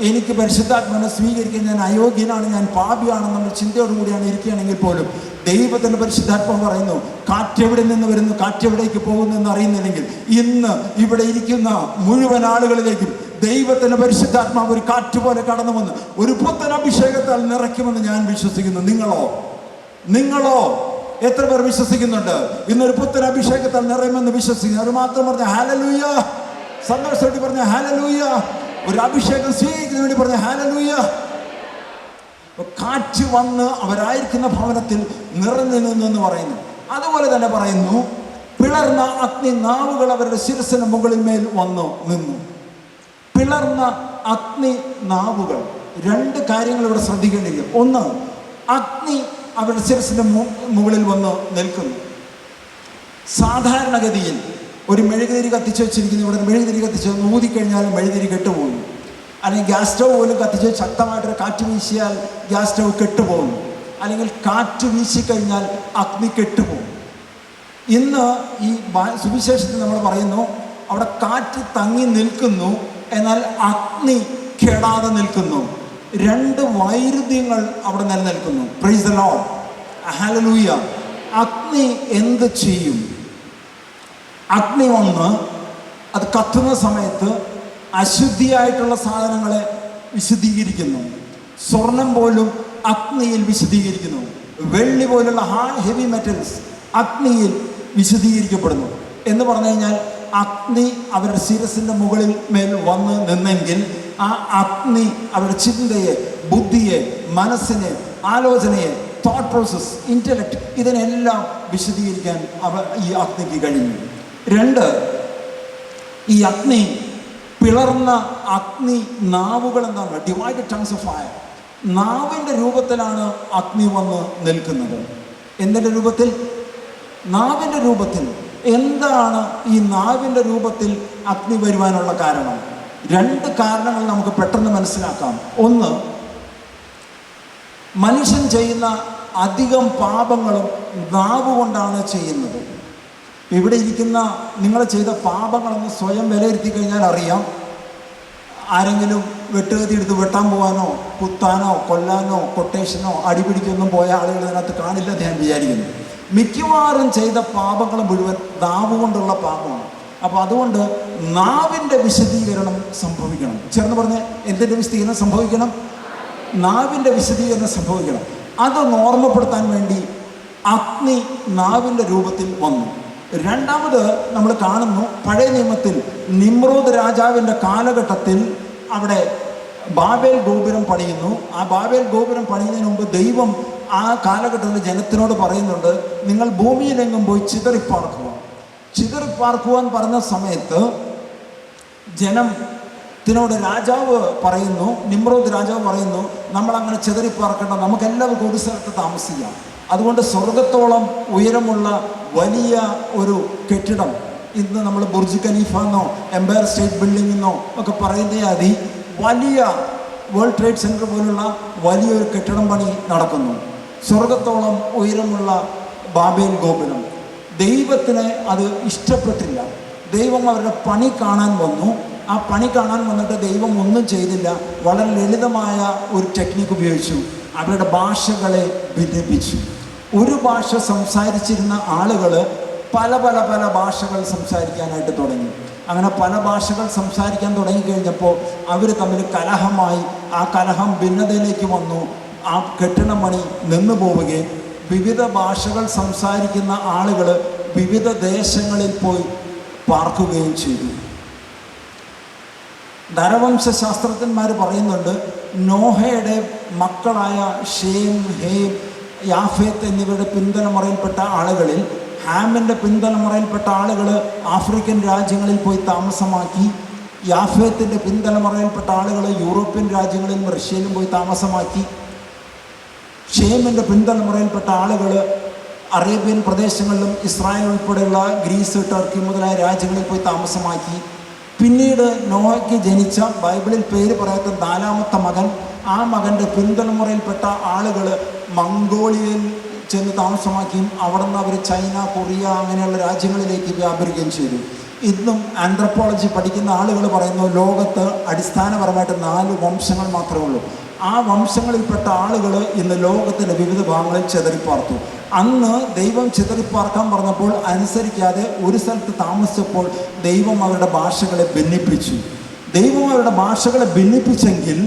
എനിക്ക് പരിശുദ്ധാത്മാവിനെ സ്വീകരിക്കാൻ ഞാൻ അയോഗ്യനാണ്, ഞാൻ പാപിയാണെന്നുള്ള ചിന്തയോടുകൂടിയാണ് ഇരിക്കുകയാണെങ്കിൽ പോലും ദൈവത്തിൻ്റെ പരിശുദ്ധാത്മാവ് പറയുന്നു കാറ്റെവിടെ നിന്ന് വരുന്നു, കാറ്റെവിടേക്ക് പോകുന്നു എന്ന് അറിയുന്നില്ലെങ്കിൽ ഇന്ന് ഇവിടെ ഇരിക്കുന്ന മുഴുവൻ ആളുകളിലേക്കും ദൈവത്തിൻ്റെ പരിശുദ്ധാത്മാവ് ഒരു കാറ്റ് പോലെ കടന്നു വന്ന് ഒരു പുത്തൻ അഭിഷേകത്താൽ നിറയ്ക്കുമെന്ന് ഞാൻ വിശ്വസിക്കുന്നു. നിങ്ങളോ എത്ര പേർ വിശ്വസിക്കുന്നുണ്ട് ഇന്നൊരു പുത്തൻ അഭിഷേകത്താൽ നിറയുമെന്ന് വിശ്വസിക്കുന്നു? അവർ മാത്രം പറഞ്ഞ ഹല്ലേലൂയ, സന്തോഷത്തോടെ പറഞ്ഞ ഹല്ലേലൂയ, ഒരു അഭിഷേകം സ്വീകരിക്കുന്നതിന് വേണ്ടി പറഞ്ഞ ഹല്ലേലൂയ. കാറ്റ് വന്ന് അവരായിരിക്കുന്ന ഭവനത്തിൽ നിറഞ്ഞു നിന്നെന്ന് പറയുന്നു. അതുപോലെ തന്നെ പറയുന്നു, പിളർന്ന അഗ്നി നാവുകൾ അവരുടെ ശിരസിന് മുകളിൽ മേൽ വന്നു നിന്നു. പിളർന്ന അഗ്നി നാവുകൾ. 2 കാര്യങ്ങൾ ഇവിടെ ശ്രദ്ധിക്കേണ്ടിയിരിക്കും. ഒന്ന്, അഗ്നി അവരുടെ ശിരസിന് മുകളിൽ വന്ന് നിൽക്കുന്നു. സാധാരണഗതിയിൽ ഒരു മെഴുകുതിരി കത്തിച്ച് വെച്ചിരിക്കുന്നു, ഇവിടെ മെഴുകുതിരി കത്തിച്ച് ഊതിക്കഴിഞ്ഞാൽ മെഴുകുതിരി കെട്ടുപോകുന്നു. അല്ലെങ്കിൽ ഗ്യാസ് സ്റ്റവ് പോലും കത്തിച്ച് ശക്തമായിട്ടൊരു കാറ്റ് വീശിയാൽ ഗ്യാസ് സ്റ്റവ് കെട്ടുപോകുന്നു. അല്ലെങ്കിൽ കാറ്റ് വീശിക്കഴിഞ്ഞാൽ അഗ്നി കെട്ടുപോകും. ഇന്ന് ഈ സുവിശേഷത്തിൽ നമ്മൾ പറയുന്നു, അവിടെ കാറ്റ് തങ്ങി നിൽക്കുന്നു, എന്നാൽ അഗ്നി കെടാതെ നിൽക്കുന്നു. രണ്ട് വൈരുദ്ധ്യങ്ങൾ അവിടെ നിലനിൽക്കുന്നു. Price the lord, hallelujah. അഗ്നി എന്ത് ചെയ്യും? അഗ്നി വന്ന് അത് കത്തുന്ന സമയത്ത് അശുദ്ധിയായിട്ടുള്ള സാധനങ്ങളെ വിശുദ്ധീകരിക്കുന്നു. സ്വർണം പോലും അഗ്നിയിൽ വിശുദ്ധീകരിക്കുന്നു. വെള്ളി പോലുള്ള ഹെവി മെറ്റൽസ് അഗ്നിയിൽ വിശുദ്ധീകരിക്കപ്പെടുന്നു. എന്ന് പറഞ്ഞു കഴിഞ്ഞാൽ അഗ്നി അവരുടെ ശിരസിൻ്റെ മുകളിൽ മേൽ വന്ന് നിന്നെങ്കിൽ ആ അഗ്നി അവരുടെ ചിന്തയെ, ബുദ്ധിയെ, മനസ്സിനെ, ആലോചനയെ, തോട്ട് പ്രോസസ്, ഇൻ്റലക്ട്, ഇതിനെല്ലാം വിശദീകരിക്കാൻ ഈ അഗ്നിക്ക് കഴിഞ്ഞു. രണ്ട്, ഈ അഗ്നി പിളർന്ന അഗ്നി നാവുകൾ എന്താണ്? Divided tongues of fire. നാവിൻ്റെ രൂപത്തിലാണ് അഗ്നി വന്ന് നിൽക്കുന്നത്. എന്തിൻ്റെ രൂപത്തിൽ? നാവിൻ്റെ രൂപത്തിൽ. എന്താണ് ഈ നാവിൻ്റെ രൂപത്തിൽ അഗ്നി വരുവാനുള്ള കാരണം? രണ്ട് കാരണങ്ങൾ നമുക്ക് പെട്ടെന്ന് മനസ്സിലാക്കാം. ഒന്ന്, മനുഷ്യൻ ചെയ്യുന്ന അധികം പാപങ്ങളും നാവ് കൊണ്ടാണ് ചെയ്യുന്നത്. ഇവിടെ ഇരിക്കുന്ന നിങ്ങൾ ചെയ്ത പാപങ്ങളൊന്ന് സ്വയം വിലയിരുത്തി കഴിഞ്ഞാൽ അറിയാം. ആരെങ്കിലും വെട്ടുകത്തി എടുത്ത് വെട്ടാൻ പോകാനോ കുത്താനോ കൊല്ലാനോ കൊട്ടേഷനോ അടിപിടിക്കൊന്നും പോയ ആളുകൾ ഇതിനകത്ത് കാണില്ല ഞാൻ വിചാരിക്കുന്നു. മിക്കവാറും ചെയ്ത പാപങ്ങൾ മുഴുവൻ നാവ് കൊണ്ടുള്ള പാപമാണ്. അപ്പോൾ അതുകൊണ്ട് നാവിൻ്റെ വിശദീകരണം സംഭവിക്കണം. ചേർന്ന് പറഞ്ഞ് എന്തിൻ്റെ വിശദീകരണം സംഭവിക്കണം? നാവിൻ്റെ വിശദീകരണം സംഭവിക്കണം. അതൊന്ന് ഓർമ്മപ്പെടുത്താൻ വേണ്ടി അഗ്നി നാവിൻ്റെ രൂപത്തിൽ വന്നു. രണ്ടാമത് നമ്മൾ കാണുന്നു, പഴയ നിയമത്തിൽ നിമ്രോദ് രാജാവിൻ്റെ കാലഘട്ടത്തിൽ അവിടെ ബാബേൽ ഗോപുരം പണിയുന്നു. ആ ബാബേൽ ഗോപുരം പണിയുന്നതിന് മുമ്പ് ദൈവം ആ കാലഘട്ടത്തിൽ ജനത്തിനോട് പറയുന്നുണ്ട്, നിങ്ങൾ ഭൂമിയിലെങ്ങും പോയി ചിതറിപ്പാർക്കുക. ചിതറിപ്പാർക്കുവാൻ പറഞ്ഞ സമയത്ത് ജനത്തിനോട് രാജാവ് പറയുന്നു, നിമ്രോദ് രാജാവ് പറയുന്നു, നമ്മളങ്ങനെ ചിതറിപ്പാർക്കേണ്ട, നമുക്കെല്ലാവർക്കും ഒരു സ്ഥലത്ത് താമസിക്കാം. അതുകൊണ്ട് സ്വർഗത്തോളം ഉയരമുള്ള വലിയ ഒരു കെട്ടിടം, ഇന്ന് നമ്മൾ ബുർജ് ഖലീഫ എന്നോ എംപയർ സ്റ്റേറ്റ് ബിൽഡിംഗ് എന്നോ ഒക്കെ പറയുന്ന അതി വലിയ വേൾഡ് ട്രേഡ് സെൻറ്റർ പോലുള്ള വലിയൊരു കെട്ടിടം പണി നടക്കുന്നു. സ്വർഗത്തോളം ഉയരമുള്ള ബാബേൽ ഗോപുരം. ദൈവത്തിന് അത് ഇഷ്ടപ്പെട്ടില്ല. ദൈവം അവരുടെ പണി കാണാൻ വന്നു. ആ പണി കാണാൻ വന്നിട്ട് ദൈവം ഒന്നും ചെയ്തില്ല. വളരെ ലളിതമായ ഒരു ടെക്നിക്ക് ഉപയോഗിച്ചു. അവരുടെ ഭാഷകളെ ഭിന്നിപ്പിച്ചു. ഒരു ഭാഷ സംസാരിച്ചിരുന്ന ആളുകൾ പല പല പല ഭാഷകൾ സംസാരിക്കാനായിട്ട് തുടങ്ങി. അങ്ങനെ പല ഭാഷകൾ സംസാരിക്കാൻ തുടങ്ങിക്കഴിഞ്ഞപ്പോൾ അവർ തമ്മിൽ കലഹമായി. ആ കലഹം ഭിന്നതയിലേക്ക് വന്നു. ആ കെട്ടിടം പണി നിന്നു പോവുകയും വിവിധ ഭാഷകൾ സംസാരിക്കുന്ന ആളുകൾ വിവിധ ദേശങ്ങളിൽ പോയി പാർക്കുകയും ചെയ്തു. നരവംശാസ്ത്രജ്ഞന്മാർ പറയുന്നുണ്ട്, നോഹയുടെ മക്കളായ ഷേം, ഹേം, യാഫേത്ത് എന്നിവരുടെ പിൻതലമുറയിൽപ്പെട്ട ആളുകളിൽ ഹാമിൻ്റെ പിൻതലമുറയിൽപ്പെട്ട ആളുകൾ ആഫ്രിക്കൻ രാജ്യങ്ങളിൽ പോയി താമസമാക്കി. യാഫേത്തിൻ്റെ പിൻതലമുറയിൽപ്പെട്ട ആളുകൾ യൂറോപ്യൻ രാജ്യങ്ങളിലും റഷ്യയിലും പോയി താമസമാക്കി. ഷേമിൻ്റെ പിൻതലമുറയിൽപ്പെട്ട ആളുകൾ അറേബ്യൻ പ്രദേശങ്ങളിലും ഇസ്രായേൽ ഉൾപ്പെടെയുള്ള ഗ്രീസ്, ടർക്കി മുതലായ രാജ്യങ്ങളിൽ പോയി താമസമാക്കി. പിന്നീട് നോഹയ്ക്ക് ജനിച്ച, ബൈബിളിൽ പേര് പറയാത്ത നാലാമത്തെ മകൻ, ആ മകൻ്റെ പിൻതലമുറയിൽപ്പെട്ട ആളുകൾ മംഗോളിയയിൽ ചെന്ന് താമസമാക്കിയും അവിടെ നിന്ന് അവർ ചൈന, കൊറിയ അങ്ങനെയുള്ള രാജ്യങ്ങളിലേക്ക് വ്യാപരിക്കുകയും ചെയ്തു. ഇന്നും ആന്ത്രപ്പോളജി പഠിക്കുന്ന ആളുകൾ പറയുന്നു, ലോകത്ത് അടിസ്ഥാനപരമായിട്ട് 4 വംശങ്ങൾ മാത്രമേ ഉള്ളൂ. ആ വംശങ്ങളിൽപ്പെട്ട ആളുകൾ ഇന്ന് ലോകത്തിൻ്റെ വിവിധ ഭാഗങ്ങളിൽ ചിതറിപ്പാർത്തു. അന്ന് ദൈവം ചിതറിപ്പാർക്കാൻ പറഞ്ഞപ്പോൾ അനുസരിക്കാതെ ഒരു സ്ഥലത്ത് താമസിച്ചപ്പോൾ ദൈവം അവരുടെ ഭാഷകളെ ഭിന്നിപ്പിച്ചു. ദൈവം അവരുടെ ഭാഷകളെ ഭിന്നിപ്പിച്ചെങ്കിൽ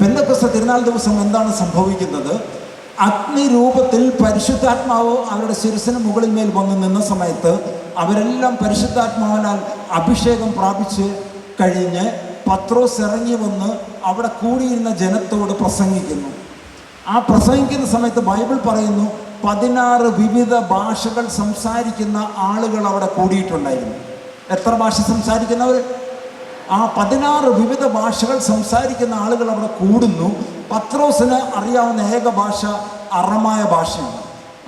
പെന്തക്കോസ്ത് തിരുനാൾ ദിവസം എന്താണ് സംഭവിക്കുന്നത്? അഗ്നി രൂപത്തിൽ പരിശുദ്ധാത്മാവ് അവരുടെ ശിരസിന് മുകളിൽ മേൽ വന്ന് നിന്ന സമയത്ത് അവരെല്ലാം പരിശുദ്ധാത്മാവിനാൽ അഭിഷേകം പ്രാപിച്ച് കഴിഞ്ഞ് പത്രോസ് ഇറങ്ങി വന്ന് അവിടെ കൂടിയിരുന്ന ജനത്തോട് പ്രസംഗിക്കുന്നു. ആ പ്രസംഗിക്കുന്ന സമയത്ത് ബൈബിൾ പറയുന്നു 16 വിവിധ ഭാഷകൾ സംസാരിക്കുന്ന ആളുകൾ അവിടെ കൂടിയിട്ടുണ്ടായിരുന്നു. എത്ര ഭാഷ സംസാരിക്കുന്നവർ? ആ 16 വിവിധ ഭാഷകൾ സംസാരിക്കുന്ന ആളുകൾ അവിടെ കൂടുന്നു. പത്രോസിന് അറിയാവുന്ന ഏക ഭാഷ അറമായ ഭാഷയാണ്.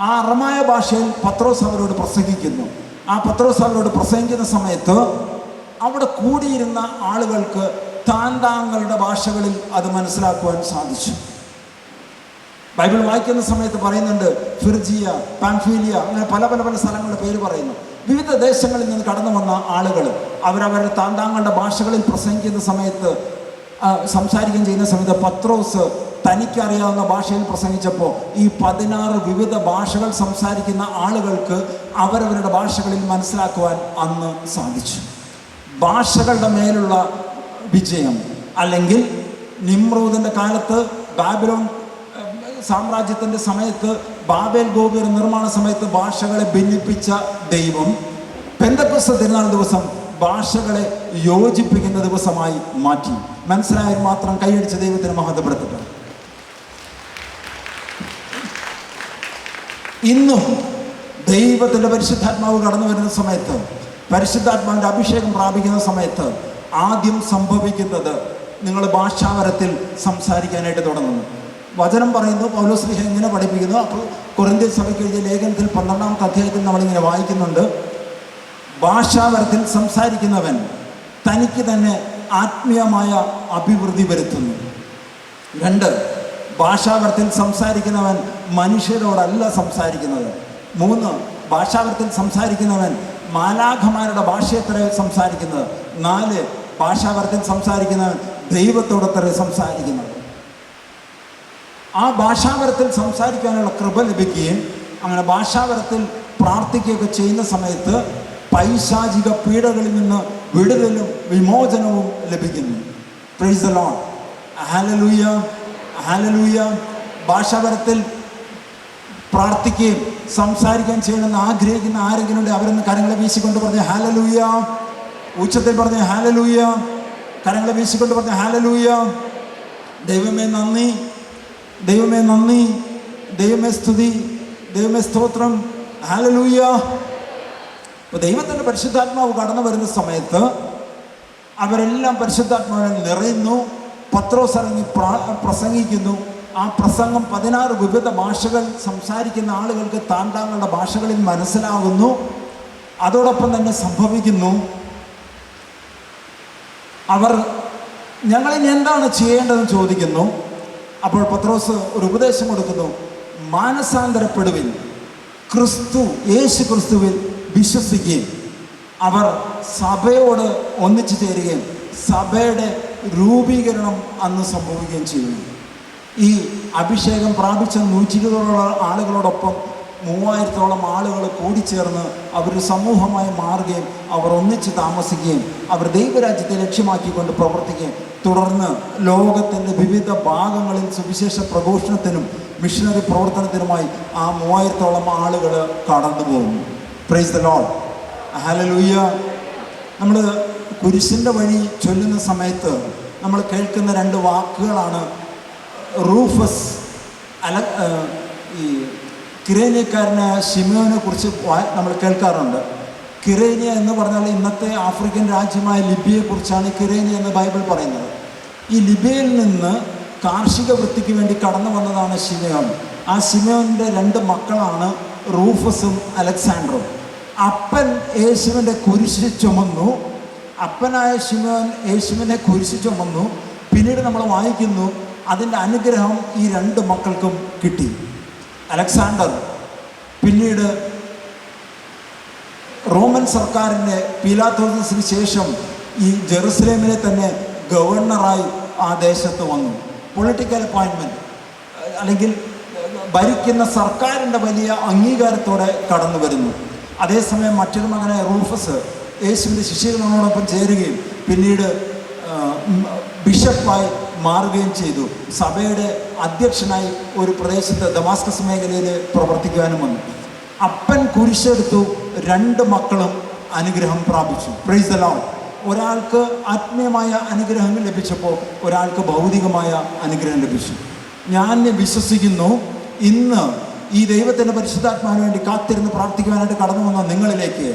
ആ അറമായ ഭാഷയിൽ പത്രോസ് അവരോട് പ്രസംഗിക്കുന്നു. ആ പത്രോസ് അവരോട് പ്രസംഗിക്കുന്ന സമയത്ത് അവിടെ കൂടിയിരുന്ന ആളുകൾക്ക് താങ്കളുടെ ഭാഷകളിൽ അത് മനസ്സിലാക്കുവാൻ സാധിച്ചു. ബൈബിൾ വായിക്കുന്ന സമയത്ത് പറയുന്നുണ്ട് ഫിർജിയ, പാംഫീലിയ, അങ്ങനെ പല പല പല സ്ഥലങ്ങളുടെ പേര് പറയുന്നു. വിവിധ ദേശങ്ങളിൽ നിന്ന് കടന്നു വന്ന ആളുകൾ അവരവരുടെ താന്താങ്ങളുടെ ഭാഷകളിൽ പ്രസംഗിക്കുന്ന സമയത്ത്, സംസാരിക്കുകയും ചെയ്യുന്ന സമയത്ത് പത്രോസ് തനിക്കറിയാവുന്ന ഭാഷയിൽ പ്രസംഗിച്ചപ്പോൾ ഈ 16 വിവിധ ഭാഷകൾ സംസാരിക്കുന്ന ആളുകൾക്ക് അവരവരുടെ ഭാഷകളിൽ മനസ്സിലാക്കുവാൻ അന്ന് സാധിച്ചു. ഭാഷകളുടെ മേലുള്ള വിജയം, അല്ലെങ്കിൽ നിമ്രൂദിൻ്റെ കാലത്ത് ബാബിലോൺ സാമ്രാജ്യത്തിൻ്റെ സമയത്ത്, ബാബേൽ ഗോപുര നിർമ്മാണ സമയത്ത് ഭാഷകളെ ഭിന്നിപ്പിച്ച ദൈവം പെന്തക്കോസ്ത് തിരുനാൾ ദിവസം ഭാഷകളെ യോജിപ്പിക്കുന്ന ദിവസമായി മാറ്റി. മനസ്സിലായാൽ മാത്രം കൈയടിച്ച ദൈവത്തിന് മഹത്വപ്പെടുത്തട്ടെ. ഇന്നും ദൈവത്തിൻ്റെ പരിശുദ്ധാത്മാവ് കടന്നു വരുന്ന സമയത്ത്, പരിശുദ്ധാത്മാവിൻ്റെ അഭിഷേകം പ്രാപിക്കുന്ന സമയത്ത് ആദ്യം സംഭവിക്കുന്നത് നിങ്ങൾ ഭാഷാവരത്തിൽ സംസാരിക്കാനായിട്ട് തുടങ്ങുന്നു. വചനം പറയുന്നു, പൗലോസ്ലീഹ ഇങ്ങനെ പഠിപ്പിക്കുന്നു. അപ്പോൾ കൊരിന്ത്യർ സഭയ്ക്ക് എഴുതിയ ലേഖനത്തിൽ 12-ാമത്തെ അധ്യായത്തിൽ നമ്മളിങ്ങനെ വായിക്കുന്നുണ്ട്, ഭാഷാവരത്തിൽ സംസാരിക്കുന്നവൻ തനിക്ക് തന്നെ ആത്മീയമായ അഭിവൃദ്ധി വരുത്തുന്നു. 2, ഭാഷാവരത്തിൽ സംസാരിക്കുന്നവൻ മനുഷ്യരോടല്ല സംസാരിക്കുന്നത്. 3, ഭാഷാവരത്തിൽ സംസാരിക്കുന്നവൻ മാലാഖമാരുടെ ഭാഷയത്ര സംസാരിക്കുന്നത്. 4, ഭാഷാവരത്തിൽ സംസാരിക്കുന്നവൻ ദൈവത്തോടത്ര സംസാരിക്കുന്നത്. ആ ഭാഷാവരത്തിൽ സംസാരിക്കാനുള്ള കൃപ ലഭിക്കുകയും അങ്ങനെ ഭാഷാവരത്തിൽ പ്രാർത്ഥിക്കുകയൊക്കെ ചെയ്യുന്ന സമയത്ത് പൈശാചിക പീഡകളിൽ നിന്ന് വിടുതലും വിമോചനവും ലഭിക്കുന്നു. Praise the lord, hallelujah, hallelujah. ഭാഷാവരത്തിൽ പ്രാർത്ഥിക്കുകയും സംസാരിക്കാൻ ചെയ്യണമെന്ന് ആഗ്രഹിക്കുന്ന ആരെങ്കിലും ഉണ്ടെങ്കിൽ അവരൊന്ന് കരങ്ങളെ വീശിക്കൊണ്ട് പറഞ്ഞ് ഹല്ലേലൂയ. ഉച്ചത്തിൽ പറഞ്ഞ് ഹല്ലേലൂയ. കരങ്ങളെ വീശിക്കൊണ്ട് പറഞ്ഞ് ഹല്ലേലൂയ. ദൈവമേ നന്ദി, ദൈവമേ നന്ദി, ദൈവമേ സ്തുതി, ദൈവമേ സ്തോത്രം, ഹല്ലേലൂയ. അപ്പോൾ ദൈവത്തിൻ്റെ പരിശുദ്ധാത്മാവ് കടന്നു വരുന്ന സമയത്ത് അവരെല്ലാം പരിശുദ്ധാത്മാവിൽ നിറയുന്നു. പത്രോസ് ഇറങ്ങി പ്രസംഗിക്കുന്നു. ആ പ്രസംഗം 16 വിവിധ ഭാഷകൾ സംസാരിക്കുന്ന ആളുകൾക്ക് താന്താങ്ങളുടെ ഭാഷകളിൽ മനസ്സിലാകുന്നു. അതോടൊപ്പം തന്നെ സംഭവിക്കുന്നു, അവർ ഞങ്ങളിനി എന്താണ് ചെയ്യേണ്ടതെന്ന് ചോദിക്കുന്നു. അപ്പോൾ പത്രോസ് ഒരു ഉപദേശം കൊടുക്കുന്നു, മാനസാന്തരപ്പെടുവിൻ, യേശു ക്രിസ്തുവിൽ വിശ്വസിക്കുകയും അവർ സഭയോട് ഒന്നിച്ചു ചേരുകയും സഭയുടെ രൂപീകരണം അന്ന് സംഭവിക്കുകയും ചെയ്യുന്നു. ഈ അഭിഷേകം പ്രാപിച്ച 120 ആളുകളോടൊപ്പം 3000-ഓളം ആളുകൾ കൂടിച്ചേർന്ന് അവർ സമൂഹമായി മാറുകയും അവർ ഒന്നിച്ച് താമസിക്കുകയും അവർ ദൈവരാജ്യത്തെ ലക്ഷ്യമാക്കിക്കൊണ്ട് പ്രവർത്തിക്കുകയും തുടർന്ന് ലോകത്തിൻ്റെ വിവിധ ഭാഗങ്ങളിൽ സുവിശേഷ പ്രഘോഷണത്തിനും മിഷനറി പ്രവർത്തനത്തിനുമായി ആ 3000-ഓളം ആളുകൾ കടന്നു പോകുന്നു. Price the lord, hallelujah. നമ്മൾ കുരിശിൻ്റെ വഴി ചൊല്ലുന്ന സമയത്ത് നമ്മൾ കേൾക്കുന്ന 2 വാക്കുകളാണ് റൂഫസ്. ഈ കിരേനിയക്കാരനായ ശിമയോനെ കുറിച്ച് നമ്മൾ കേൾക്കാറുണ്ട്. കിരേനിയ എന്ന് പറഞ്ഞാൽ ഇന്നത്തെ ആഫ്രിക്കൻ രാജ്യമായ ലിബിയയെക്കുറിച്ചാണ് കിരേനിയ എന്ന് ബൈബിൾ പറയുന്നത്. ഈ ലിബിയയിൽ നിന്ന് കാർഷിക വൃത്തിക്ക് വേണ്ടി കടന്നു വന്നതാണ് ശിമയോൻ. ആ ശിമയോൻ്റെ 2 മക്കളാണ് റൂഫസും അലക്സാണ്ടറും. അപ്പൻ യേശുവിൻ്റെ കുരിശ് ചുമന്നു. അപ്പനായ ശിമയോൻ യേശുവിനെ കുരിശ് ചുമന്നു. പിന്നീട് നമ്മൾ വായിക്കുന്നു അതിൻ്റെ അനുഗ്രഹം ഈ 2 മക്കൾക്കും കിട്ടി. അലക്സാണ്ടർ പിന്നീട് റോമൻ സർക്കാരിൻ്റെ പീലാത്തോസിന് ശേഷം ഈ ജെറുസലേമിലെ തന്നെ ഗവർണറായി ആ ദേശത്ത് വന്നു. പൊളിറ്റിക്കൽ അപ്പോയിൻമെൻറ്റ്, അല്ലെങ്കിൽ ഭരിക്കുന്ന സർക്കാരിൻ്റെ വലിയ അംഗീകാരത്തോടെ കടന്നു വരുന്നു. അതേസമയം മറ്റൊരു മകനായ റൂഫസ് യേശുവിൻ്റെ ശിഷ്യകളോടൊപ്പം ചേരുകയും പിന്നീട് ബിഷപ്പായി മാറുകയും ചെയ്തു. സഭയുടെ അധ്യക്ഷനായി ഒരു പ്രദേശത്ത് ദമാസ്കസ് മേഖലയിൽ പ്രവർത്തിക്കുവാനും വന്നു. അപ്പൻ കുരിശെടുത്തു, 2 മക്കളും അനുഗ്രഹം പ്രാപിച്ചു. Price the Lord. ഒരാൾക്ക് ആത്മീയമായ അനുഗ്രഹം ലഭിച്ചപ്പോൾ ഒരാൾക്ക് ഭൗതികമായ അനുഗ്രഹം ലഭിച്ചു. ഞാൻ വിശ്വസിക്കുന്നു ഇന്ന് ഈ ദൈവത്തിൻ്റെ പരിശുദ്ധാത്മാവിന് വേണ്ടി കാത്തിരുന്ന് പ്രാർത്ഥിക്കുവാനായിട്ട് കടന്നു വന്ന നിങ്ങളിലേക്ക്,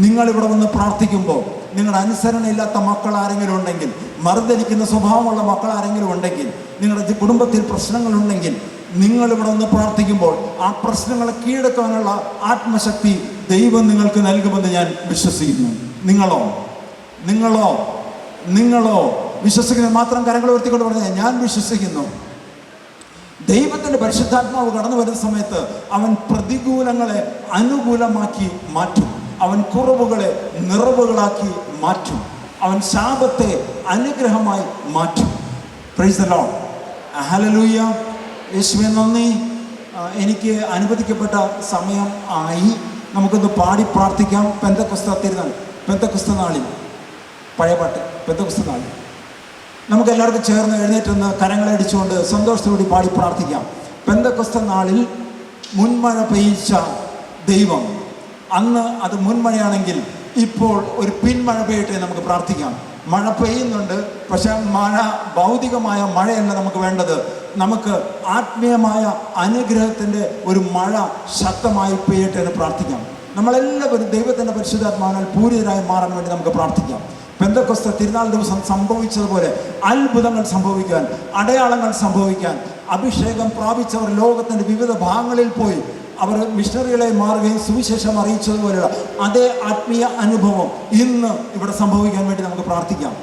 നിങ്ങളിവിടെ വന്ന് പ്രാർത്ഥിക്കുമ്പോൾ നിങ്ങളുടെ അനുസരണയില്ലാത്ത മക്കൾ ആരെങ്കിലും ഉണ്ടെങ്കിൽ, മറുതലിക്കുന്ന സ്വഭാവമുള്ള മക്കൾ ആരെങ്കിലും ഉണ്ടെങ്കിൽ, നിങ്ങളുടെ കുടുംബത്തിൽ പ്രശ്നങ്ങളുണ്ടെങ്കിൽ, നിങ്ങളിവിടെ വന്ന് പ്രാർത്ഥിക്കുമ്പോൾ ആ പ്രശ്നങ്ങളെ കീഴടക്കാനുള്ള ആത്മശക്തി ദൈവം നിങ്ങൾക്ക് നൽകുമെന്ന് ഞാൻ വിശ്വസിക്കുന്നു. നിങ്ങളോ വിശ്വസിക്കുന്നത് മാത്രം കരങ്ങൾ ഉയർത്തിക്കൊണ്ട് പറഞ്ഞാൽ ഞാൻ വിശ്വസിക്കുന്നു ദൈവത്തിൻ്റെ പരിശുദ്ധാത്മാവ് കടന്നു വരുന്ന സമയത്ത് അവൻ പ്രതികൂലങ്ങളെ അനുകൂലമാക്കി മാറ്റും. അവൻ കുറവുകളെ നിറവുകളാക്കി മാറ്റും. അവൻ ശാപത്തെ അനുഗ്രഹമായി മാറ്റും. Price the lord. ഹല്ലേലൂയ. യേശുവേ നന്ദി. എനിക്ക് അനുവദിക്കപ്പെട്ട സമയം ആയി. നമുക്കൊന്ന് പാടി പ്രാർത്ഥിക്കാം. പെന്തക്കോസ്ത് തിരുനാൾ, പെന്തക്കോസ്ത് നാളിൽ, പഴയ പാട്ട്, പെന്തക്കോസ്ത് നാളിൽ നമുക്ക് എല്ലാവർക്കും ചേർന്ന് എഴുന്നേറ്റൊന്ന് കരങ്ങളടിച്ചുകൊണ്ട് സന്തോഷത്തോടെ പാടി പ്രാർത്ഥിക്കാം. പെന്തക്കോസ്ത് നാളിൽ മുൻമഴ പെയ്യിച്ച ദൈവം, അന്ന് അത് മുൻമഴയാണെങ്കിൽ ഇപ്പോൾ ഒരു പിന്മഴ പെയ്യട്ടെ നമുക്ക് പ്രാർത്ഥിക്കാം. മഴ പെയ്യുന്നുണ്ട്, പക്ഷെ മഴ ഭൗതികമായ മഴയല്ല നമുക്ക് വേണ്ടത്. നമുക്ക് ആത്മീയമായ അനുഗ്രഹത്തിൻ്റെ ഒരു മഴ ശക്തമായി പെയ്യട്ടെ എന്ന് പ്രാർത്ഥിക്കാം. നമ്മളെല്ലാവരും ദൈവത്തിൻ്റെ പരിശുദ്ധാത്മാവിനാൽ പൂരിതരായി മാറാൻ വേണ്ടി നമുക്ക് പ്രാർത്ഥിക്കാം. പെന്തക്കോസ്ത് തിരുനാൾ ദിവസം സംഭവിച്ചതുപോലെ അത്ഭുതങ്ങൾ സംഭവിക്കാൻ, അടയാളങ്ങൾ സംഭവിക്കാൻ, അഭിഷേകം പ്രാപിച്ചവർ ലോകത്തിൻ്റെ വിവിധ ഭാഗങ്ങളിൽ പോയി അവർ മിഷണറികളെ മാറുകയും സുവിശേഷം അറിയിച്ചതുപോലെയുള്ള അതേ ആത്മീയ അനുഭവം ഇന്ന് ഇവിടെ സംഭവിക്കാൻ വേണ്ടി നമുക്ക് പ്രാർത്ഥിക്കാം.